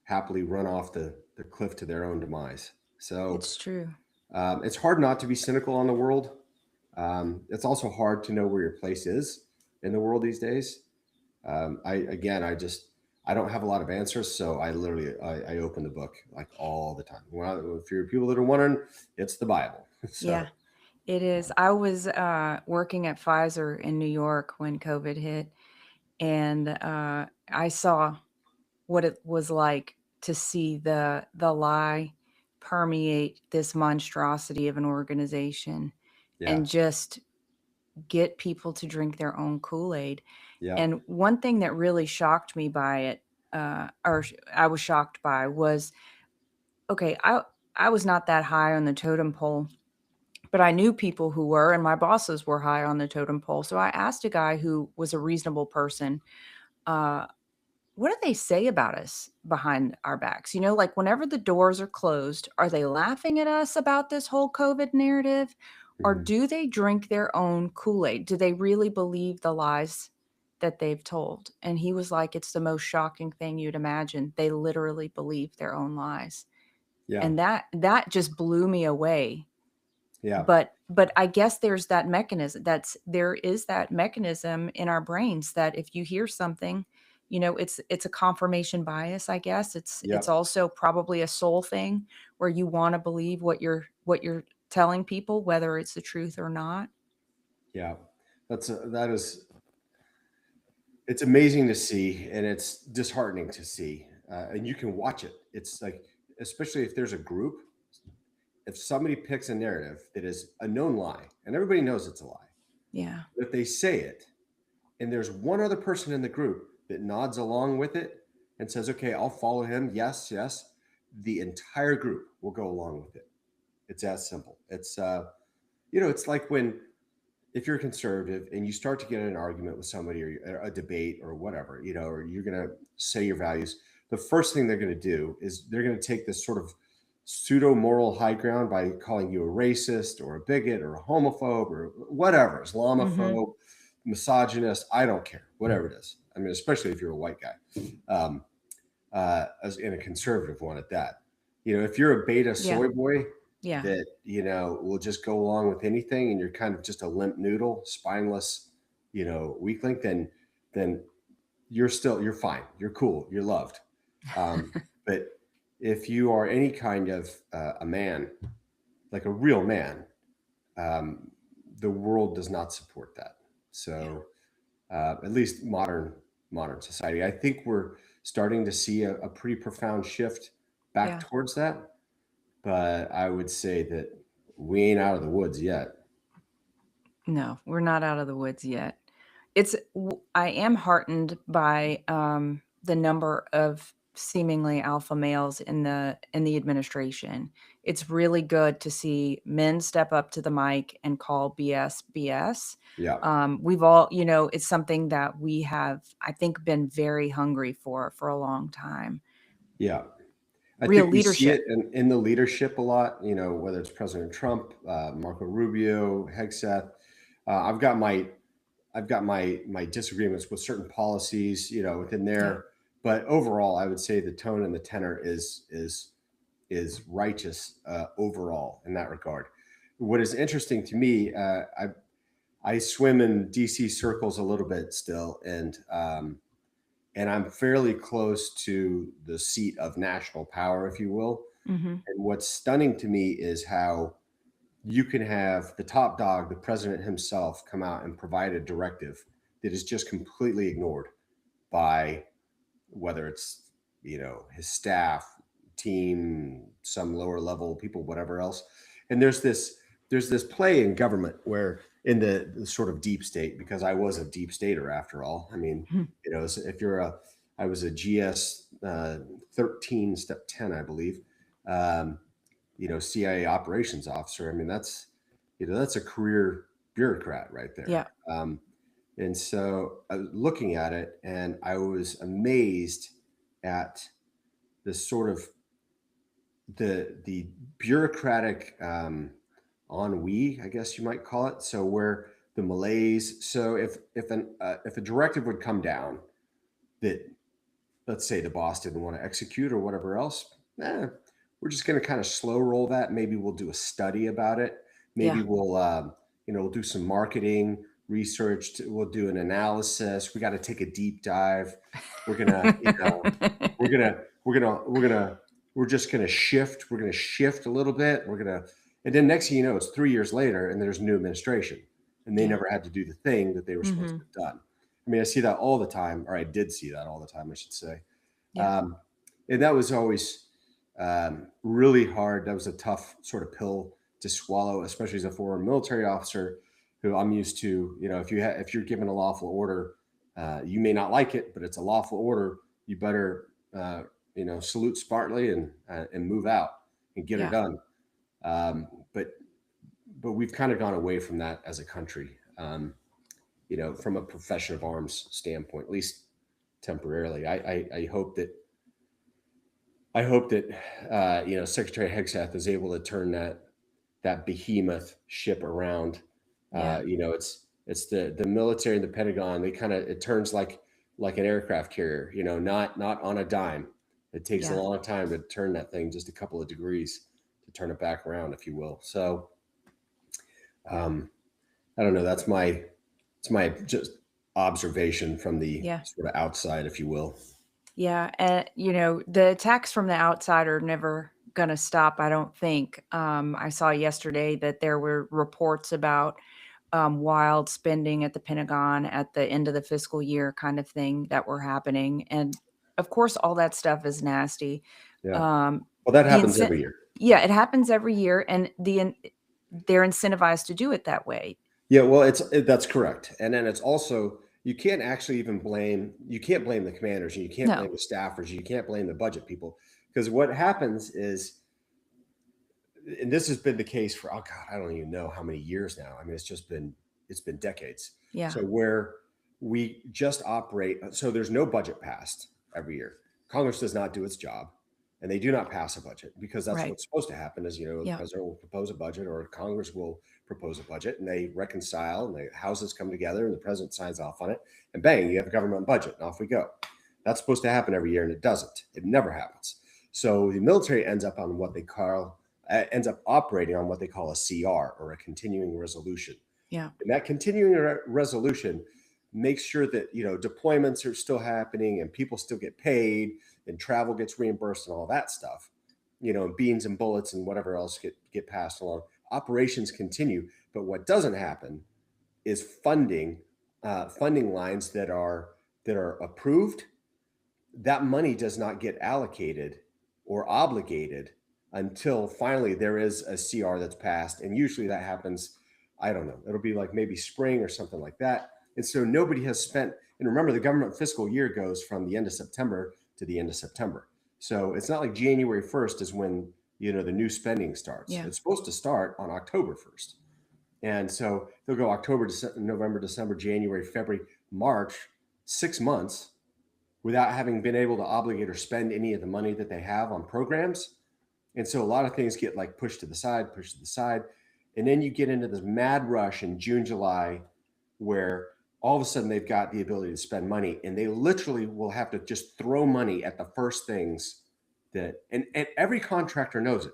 S3: happily run off the cliff to their own demise. So
S2: It's true.
S3: it's hard not to be cynical on the world. It's also hard to know where your place is in the world these days. I don't have a lot of answers, so I open the book like all the time. Well, if you're people that are wondering, it's the Bible. So
S2: Yeah, it is. I was working at Pfizer in New York when COVID hit, and I saw what it was like to see the lie permeate this monstrosity of an organization
S3: yeah,
S2: and just get people to drink their own Kool-Aid.
S3: yeah,
S2: And one thing that really shocked me by it, I was shocked by, was okay. I was not that high on the totem pole, but I knew people who were, and my bosses were high on the totem pole. So I asked a guy who was a reasonable person, uh, what do they say about us behind our backs? Like whenever the doors are closed, are they laughing at us about this whole COVID narrative? Or
S3: mhm,
S2: do they drink their own Kool-Aid? Do they really believe the lies that they've told? And he was like, it's the most shocking thing you'd imagine. They literally believe their own lies.
S3: yeah,
S2: And that just blew me away.
S3: yeah,
S2: But I guess there is that mechanism in our brains that if you hear something, it's a confirmation bias, I guess. It's
S3: yeah,
S2: also probably a soul thing where you want to believe what you're telling people, whether it's the truth or not.
S3: yeah. That is, it's amazing to see, and it's disheartening to see. And you can watch it. It's like, especially if there's a group, if somebody picks a narrative that is a known lie, and everybody knows it's a lie,
S2: Yeah.
S3: if they say it, and there's one other person in the group that nods along with it and says, okay, I'll follow him. Yes, yes. The entire group will go along with it. It's as simple. It's like when, if you're a conservative and you start to get in an argument with somebody, or a debate or whatever, or you're going to say your values, the first thing they're going to do is they're going to take this sort of pseudo moral high ground by calling you a racist or a bigot or a homophobe or whatever,
S2: Mhm.
S3: Islamophobe, misogynist. I don't care, whatever it is. I mean, especially if you're a white guy, as in a conservative one at that. If you're a beta
S2: Yeah.
S3: soy boy
S2: Yeah.
S3: that will just go along with anything, and you're kind of just a limp noodle, spineless, weakling, then you're fine, you're cool, you're loved. But if you are any kind of a man, like a real man, um, the world does not support that.
S2: Yeah.
S3: So at least modern society, I think we're starting to see a pretty profound shift back
S2: Yeah.
S3: towards that. But I would say that we ain't out of the woods yet.
S2: No, we're not out of the woods yet. I am heartened by the number of seemingly alpha males in the administration. It's really good to see men step up to the mic and call BS BS.
S3: Yeah.
S2: We've all, it's something that we have, I think, been very hungry for a long time.
S3: Yeah. I
S2: Real
S3: think we see
S2: leadership.
S3: it in the leadership a lot, whether it's President Trump, Marco Rubio, Hegseth. I've got my disagreements with certain policies, within there, but overall, I would say the tone and the tenor is righteous overall in that regard. What is interesting to me, I swim in DC circles a little bit still, and I'm fairly close to the seat of national power, if you will.
S2: Mm-hmm.
S3: And what's stunning to me is how you can have the top dog, the president himself, come out and provide a directive that is just completely ignored by whether it's, his staff, team, some lower level people, whatever else. And there's this play in government where in the sort of deep state, because I was a deep stater after all. I mean, if you're I was a GS 13 step 10, I believe, CIA operations officer. I mean, that's a career bureaucrat right there.
S2: Yeah.
S3: And so I was looking at it and I was amazed at the sort of the bureaucratic ennui, I guess you might call it. So where the malaise. So if a directive would come down that, let's say, the boss didn't want to execute or whatever else, we're just going to kind of slow roll that. Maybe we'll do a study about it. Maybe we'll we'll do some marketing research. We'll do an analysis. We got to take a deep dive. We're gonna, we're just gonna shift. We're gonna shift a little bit. And then next thing you know, it's 3 years later, and there's a new administration, and they never had to do the thing that they were supposed to have done. I mean, I see that all the time, or I did see that all the time, I should say.
S2: Yeah.
S3: And that was always really hard. That was a tough sort of pill to swallow, especially as a former military officer who I'm used to. If you're given a lawful order, you may not like it, but it's a lawful order. You better, salute smartly and move out and get it done. But we've kind of gone away from that as a country. From a profession of arms standpoint, at least temporarily. I hope that Secretary Hegseth is able to turn that behemoth ship around. It's the military and the Pentagon. It turns like an aircraft carrier. Not on a dime. It takes a long time to turn that thing just a couple of degrees to turn it back around, if you will. So, I don't know. It's my just observation from the sort of outside, if you will.
S2: Yeah. And, the attacks from the outside are never going to stop, I don't think. I saw yesterday that there were reports about wild spending at the Pentagon at the end of the fiscal year kind of thing that were happening. And of course, all that stuff is nasty.
S3: Yeah. Well, that happens every year.
S2: Yeah, it happens every year. And they're incentivized to do it that way.
S3: Yeah, well, that's correct. And then it's also, you can't blame the commanders, and you can't blame the staffers, you can't blame the budget people, because what happens is, and this has been the case for, I don't even know how many years now. I mean, it's been decades.
S2: Yeah.
S3: So where we just operate, so there's no budget passed every year. Congress does not do its job, and they do not pass a budget, because that's what's supposed to happen is, the president will propose a budget, or Congress will propose a budget, and they reconcile, and the houses come together, and the president signs off on it, and bang, you have a government budget, and off we go. That's supposed to happen every year, and it doesn't. It never happens. So the military ends up operating on what they call a CR, or a continuing resolution.
S2: Yeah.
S3: And that continuing resolution makes sure that, deployments are still happening, and people still get paid, and travel gets reimbursed, and all that stuff, and beans and bullets and whatever else get passed along. Operations continue, but what doesn't happen is funding lines that are approved. That money does not get allocated or obligated until finally there is a CR that's passed, and usually that happens, I don't know, it'll be like maybe spring or something like that. And so nobody has spent, and remember the government fiscal year goes from the end of September to the end of September. So it's not like January 1st is when, the new spending starts.
S2: Yeah.
S3: It's supposed to start on October 1st. And so they'll go October, November, December, January, February, March, 6 months without having been able to obligate or spend any of the money that they have on programs. And so a lot of things get like pushed to the side. And then you get into this mad rush in June, July, where all of a sudden they've got the ability to spend money, and they literally will have to just throw money at the first things and every contractor knows it.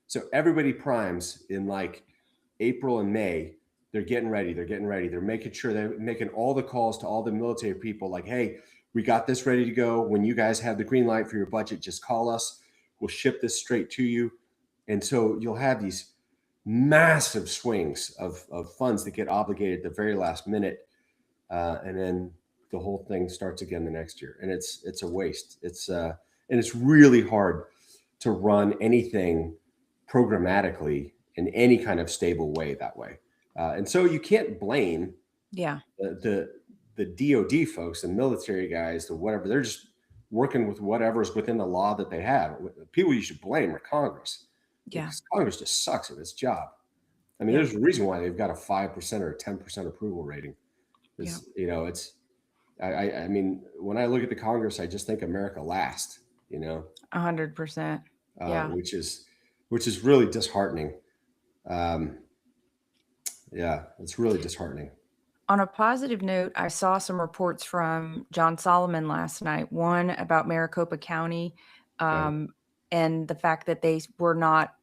S3: So everybody primes in like April and May. They're getting ready. They're making sure they're making all the calls to all the military people like, hey, we got this ready to go. When you guys have the green light for your budget, just call us. We'll ship this straight to you. And so you'll have these massive swings of funds that get obligated at the very last minute. And then the whole thing starts again the next year. And it's a waste. And it's really hard to run anything programmatically in any kind of stable way that way. And so you can't blame the DOD folks, the military guys, the whatever. They're just working with whatever's within the law that they have. The people you should blame are Congress.
S2: Yeah.
S3: Because Congress just sucks at its job. I mean, there's a reason why they've got a 5% or a 10% approval rating. I mean, when I look at the Congress, I just think America last,
S2: 100%. Yeah.
S3: Which is really disheartening. It's really disheartening.
S2: On a positive note, I saw some reports from John Solomon last night, one about Maricopa County, and the fact that they were not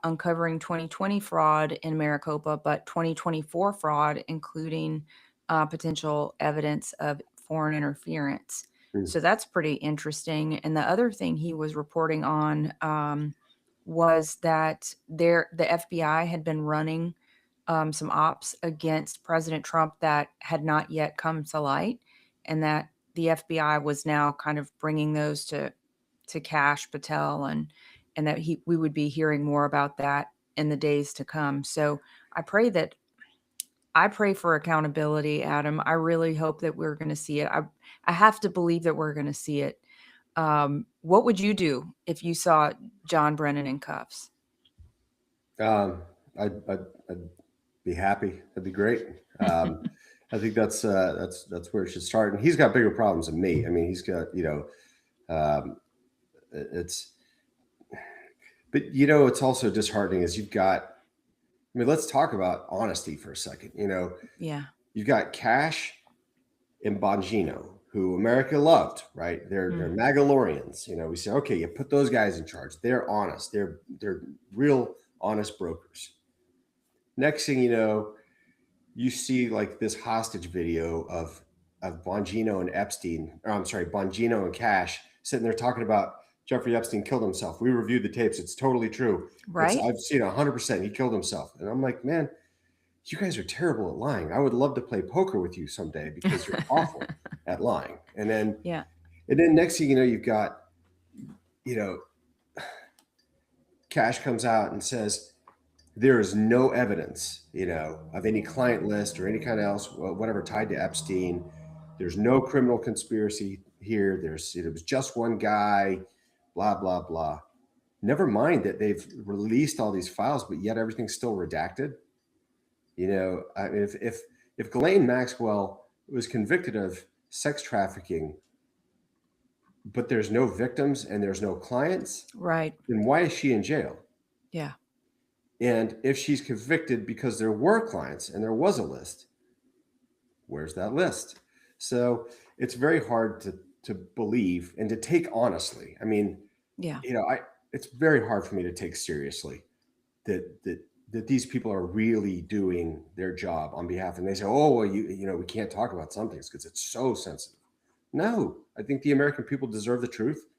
S2: uncovering 2020 fraud in Maricopa, but 2024 fraud, including potential evidence of foreign interference. So that's pretty interesting. And the other thing he was reporting on was that the FBI had been running some ops against President Trump that had not yet come to light, and that the FBI was now kind of bringing those to Kash Patel, and that we would be hearing more about that in the days to come. So I pray for accountability, Adam. I really hope that we're going to see it. I have to believe that we're going to see it. What would you do if you saw John Brennan in cuffs?
S3: I'd be happy. That'd be great. I think that's where it should start. And he's got bigger problems than me. I mean, he's got, but it's also disheartening is let's talk about honesty for a second. You've got Kash and Bongino, who America loved, right? They're Magalorians. We say, okay, you put those guys in charge. They're honest. They're real honest brokers. Next thing you know, you see like this hostage video of Bongino and Bongino and Kash sitting there talking about Jeffrey Epstein killed himself. We reviewed the tapes. It's totally true.
S2: Right.
S3: I've seen 100%. He killed himself. And I'm like, man, you guys are terrible at lying. I would love to play poker with you someday because you're awful at lying. And then, next thing you know, you've got, Kash comes out and says, there is no evidence, of any client list or any kind of else, whatever tied to Epstein. There's no criminal conspiracy here. It was just one guy, blah, blah, blah. Never mind that they've released all these files, but yet everything's still redacted. I mean, if Ghislaine Maxwell was convicted of sex trafficking, but there's no victims and there's no clients,
S2: right?
S3: Then why is she in jail?
S2: Yeah.
S3: And if she's convicted because there were clients and there was a list, where's that list? So it's very hard to believe and to take honestly. I mean, it's very hard for me to take seriously that these people are really doing their job on behalf. And they say, oh, well, we can't talk about some things because it's so sensitive. No, I think the American people deserve the truth.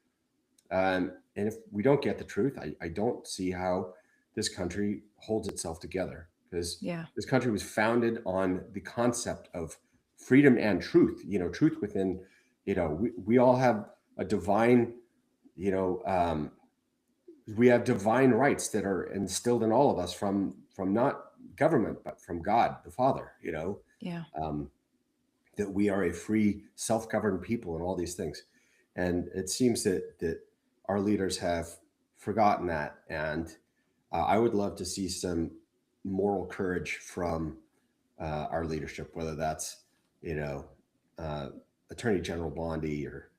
S3: And if we don't get the truth, I don't see how this country holds itself together, because this country was founded on the concept of freedom and truth, truth within, we all have a divine, we have divine rights that are instilled in all of us from not government, but from God, the Father, that we are a free, self-governed people and all these things. And it seems that our leaders have forgotten that. And I would love to see some moral courage from our leadership, whether that's, you know, uh, Attorney General Bondi or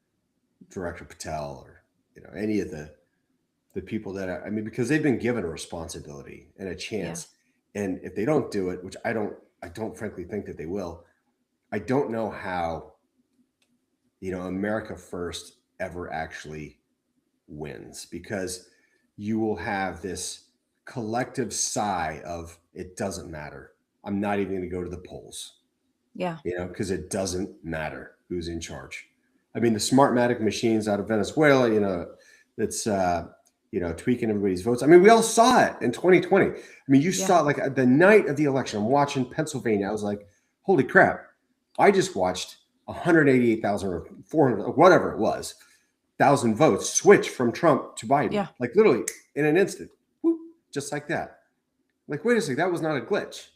S3: Director Patel or, any of the people that I mean, because they've been given a responsibility and a
S2: Yeah.
S3: chance. And if they don't do it, which I don't frankly think that they will, I don't know how, America First ever actually wins, because you will have this collective sigh of, it doesn't matter. I'm not even going to go to the polls,
S2: Yeah.
S3: because it doesn't matter who's in charge. I mean, the Smartmatic machines out of Venezuela, that's, tweaking everybody's votes. I mean, we all saw it in 2020. I mean, you
S2: Yeah.
S3: saw it like the night of the election. I'm watching Pennsylvania. I was like, holy crap. I just watched 188,000 or 400, or whatever it was, thousand votes switch from Trump to Biden.
S2: Yeah.
S3: Like literally in an instant, whoop, just like that. Like, wait a second, that was not a glitch.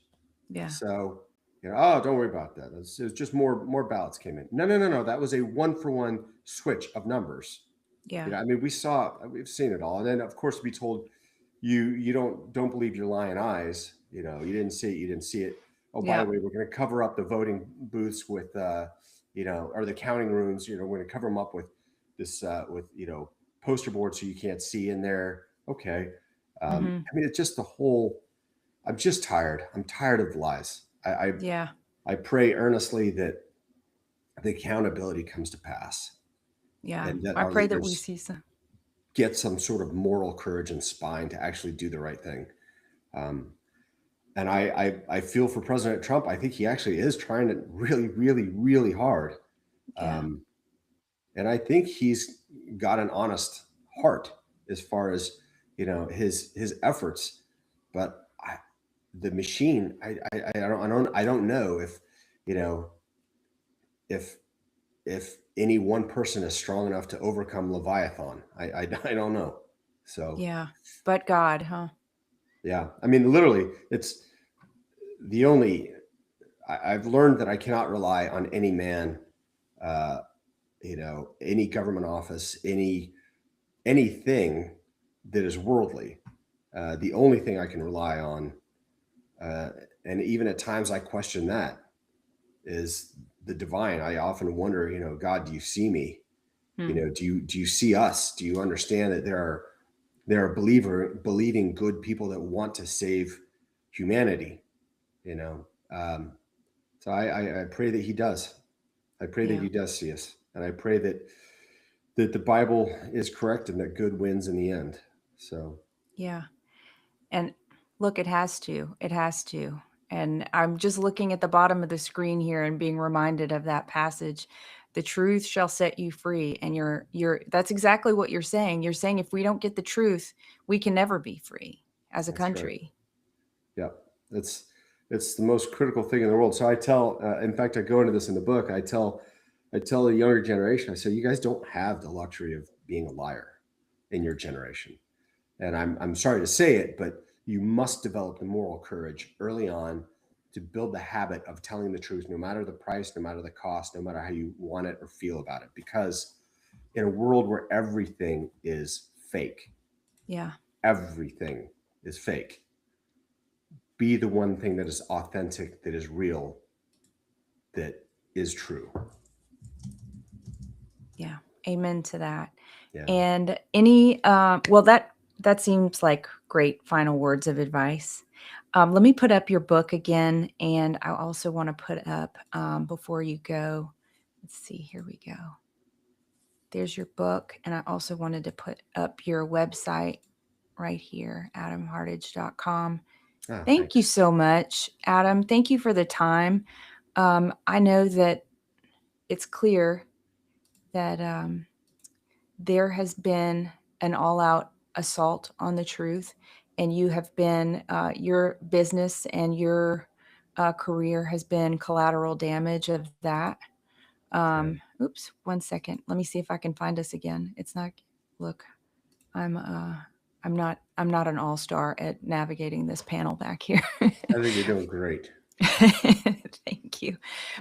S2: Yeah.
S3: So, oh, don't worry about that. It was just more ballots came in. No. That was a 1-for-1 switch of numbers.
S2: Yeah.
S3: I mean, we've seen it all. And then of course to be told you don't believe your lying eyes. You didn't see it, you didn't see it. Oh, by
S2: Yeah.
S3: the way, we're going to cover up the voting booths with, or the counting rooms. We're going to cover them up with this, with poster boards so you can't see in there. Okay, I mean, it's just the whole. I'm just tired. I'm tired of lies.
S2: Yeah.
S3: I pray earnestly that the accountability comes to pass,
S2: Yeah.
S3: and that
S2: I
S3: our
S2: pray that we
S3: leaders
S2: see some.
S3: get some sort of moral courage and spine to actually do the right thing. And I feel for President Trump. I think he actually is trying it really, really, really hard.
S2: Yeah.
S3: And I think he's got an honest heart as far as his efforts. But the machine, I don't know if if if any one person is strong enough to overcome Leviathan. I don't know. So
S2: Yeah. But God, huh?
S3: yeah, I mean, literally, it's the only. I've learned that I cannot rely on any man, uh, any government office, anything that is worldly. The only thing I can rely on, and even at times I question that, is the divine. I often wonder, God, do you see me? Do you see us? Do you understand that there are believing good people that want to save humanity? So I pray that he does. I pray that
S2: Yeah.
S3: he does see us, and I pray that the Bible is correct and that good wins in the end. So
S2: Yeah. And look, it has to. It has to. And I'm just looking at the bottom of the screen here and being reminded of that passage. The truth shall set you free. And that's exactly what you're saying. You're saying if we don't get the truth, we can never be free as a
S3: that's right.
S2: country.
S3: Yeah, it's the most critical thing in the world. So I tell, in fact, I go into this in the book. I tell the younger generation, I say, you guys don't have the luxury of being a liar in your generation. And I'm sorry to say it, but you must develop the moral courage early on to build the habit of telling the truth, no matter the price, no matter the cost, no matter how you want it or feel about it. Because in a world where everything is fake,
S2: Yeah.
S3: everything is fake, be the one thing that is authentic, that is real, that is true.
S2: Yeah. Amen to that.
S3: Yeah.
S2: And any, well, that seems like great final words of advice. Let me put up your book again. And I also want to put up, before you go, let's see, here we go. There's your book. And I also wanted to put up your website right here, adamhardage.com. Thank you so much, Adam. Thank you for the time. I know that it's clear that there has been an all-out assault on the truth, and you have been, your business and your career has been collateral damage of that. Oops, 1 second. Let me see if I can find us again. It's not. Look, I'm not an all-star at navigating this panel back here.
S3: I think you're doing great.
S2: Thank you.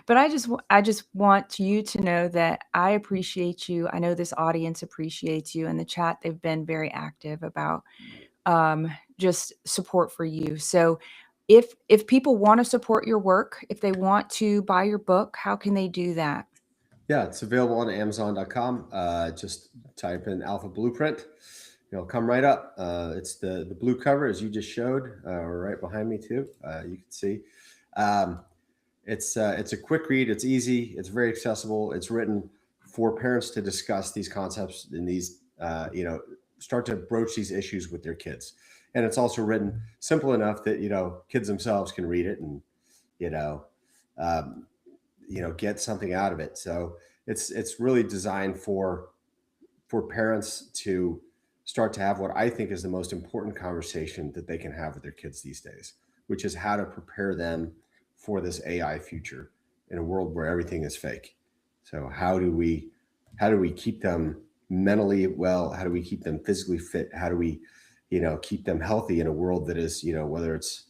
S2: But I just want you to know that I appreciate you. I know this audience appreciates you. In the chat, they've been very active about just support for you. So if people want to support your work, if they want to buy your book, how can they do that?
S3: Yeah, it's available on Amazon.com. Just type in Alpha Blueprint. It'll come right up. It's the blue cover, as you just showed, right behind me too. You can see. It's a quick read. It's easy. It's very accessible. It's written for parents to discuss these concepts and these, start to broach these issues with their kids. And it's also written simple enough that kids themselves can read it and um, get something out of it. So it's really designed for parents to start to have what I think is the most important conversation that they can have with their kids these days, which is how to prepare them for this AI future in a world where everything is fake. So how do we keep them mentally well? How do we keep them physically fit? How do we, keep them healthy in a world that is, whether it's,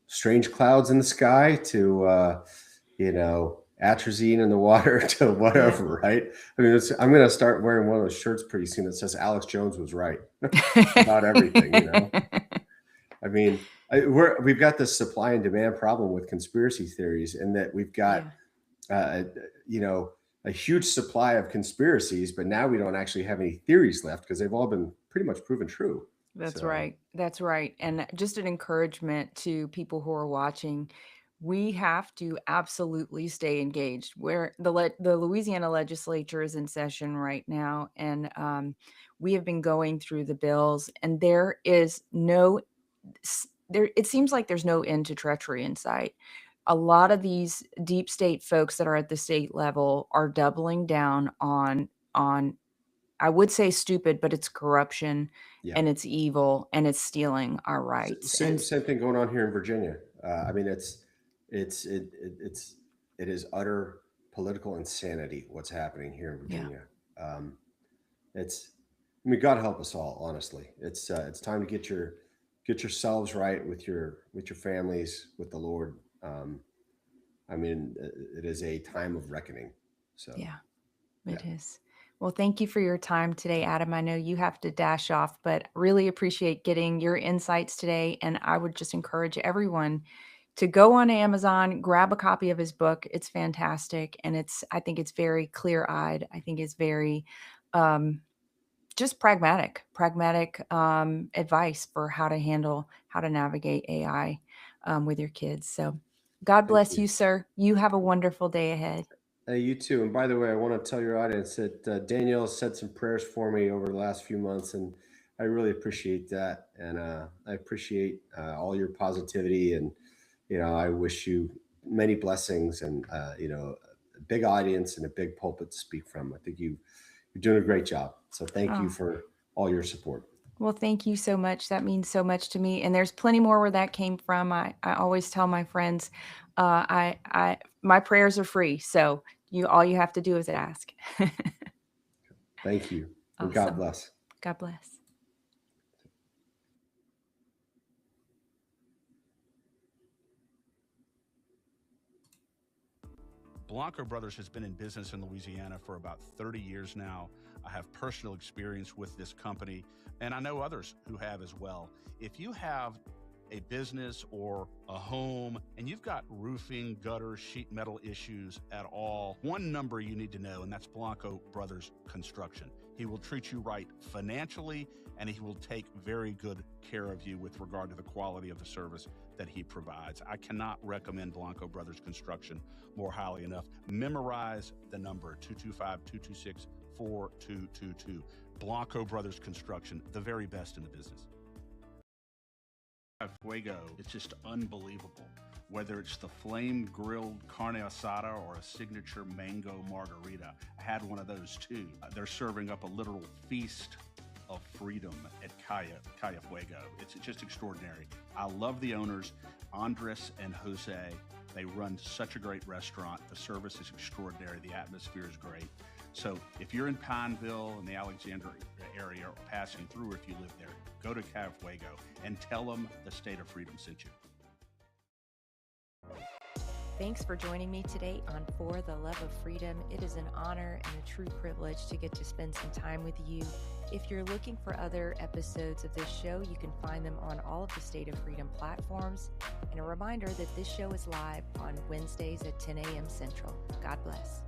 S3: strange clouds in the sky to, atrazine in the water to whatever, right? I mean, I'm going to start wearing one of those shirts pretty soon that says Alex Jones was right about everything, I mean, we've got this supply and demand problem with conspiracy theories, in that we've got, a huge supply of conspiracies, but now we don't actually have any theories left because they've all been pretty much proven true.
S2: That's right. That's right. And just an encouragement to people who are watching. We have to absolutely stay engaged. Where the Louisiana legislature is in session right now, and we have been going through the bills, and there is no there. It seems like there's no end to treachery in sight. A lot of these deep state folks that are at the state level are doubling down on I would say stupid, but it's corruption and it's evil and it's stealing our rights.
S3: Same thing going on here in Virginia. I mean, it is utter political insanity what's happening here in Virginia. Yeah. God help us all. Honestly, it's time to get yourselves right with your families, with the Lord. It is a time of reckoning. So
S2: yeah, it is. Well, thank you for your time today, Adam. I know you have to dash off, but really appreciate getting your insights today. And I would just encourage everyone to go on Amazon, grab a copy of his book. It's fantastic. And I think it's very clear-eyed. I think it's very just pragmatic advice for how to navigate AI with your kids. So God bless you, sir. You have a wonderful day ahead.
S3: Hey, you too. And by the way, I want to tell your audience that Danielle said some prayers for me over the last few months, and I really appreciate that. And I appreciate all your positivity, and I wish you many blessings, and a big audience and a big pulpit to speak from. I think you're doing a great job. So thank you for all your support.
S2: Well, thank you so much. That means so much to me. And there's plenty more where that came from. I always tell my friends, my prayers are free. So all you have to do is ask.
S3: Thank you. And awesome. God bless.
S2: God bless.
S1: Blanco Brothers has been in business in Louisiana for about 30 years now. I have personal experience with this company, and I know others who have as well. If you have a business or a home and you've got roofing, gutter, sheet metal issues at all, one number you need to know, and that's Blanco Brothers Construction. He will treat you right financially, and he will take very good care of you with regard to the quality of the service that he provides. I cannot recommend Blanco Brothers Construction more highly enough. Memorize the number 225-226-4222. Blanco Brothers Construction, the very best in the business. Fuego, it's just unbelievable. Whether it's the flame grilled carne asada or a signature mango margarita, I had one of those too. They're serving up a literal feast of freedom at Calle Fuego. It's just extraordinary. I love the owners, Andres and Jose. They run such a great restaurant. The service is extraordinary. The atmosphere is great. So if you're in Pineville in the Alexandria area or passing through, or if you live there, go to Calle Fuego and tell them the State of Freedom sent you.
S2: Thanks for joining me today on For the Love of Freedom. It is an honor and a true privilege to get to spend some time with you. If you're looking for other episodes of this show, you can find them on all of the State of Freedom platforms. And a reminder that this show is live on Wednesdays at 10 a.m. Central. God bless.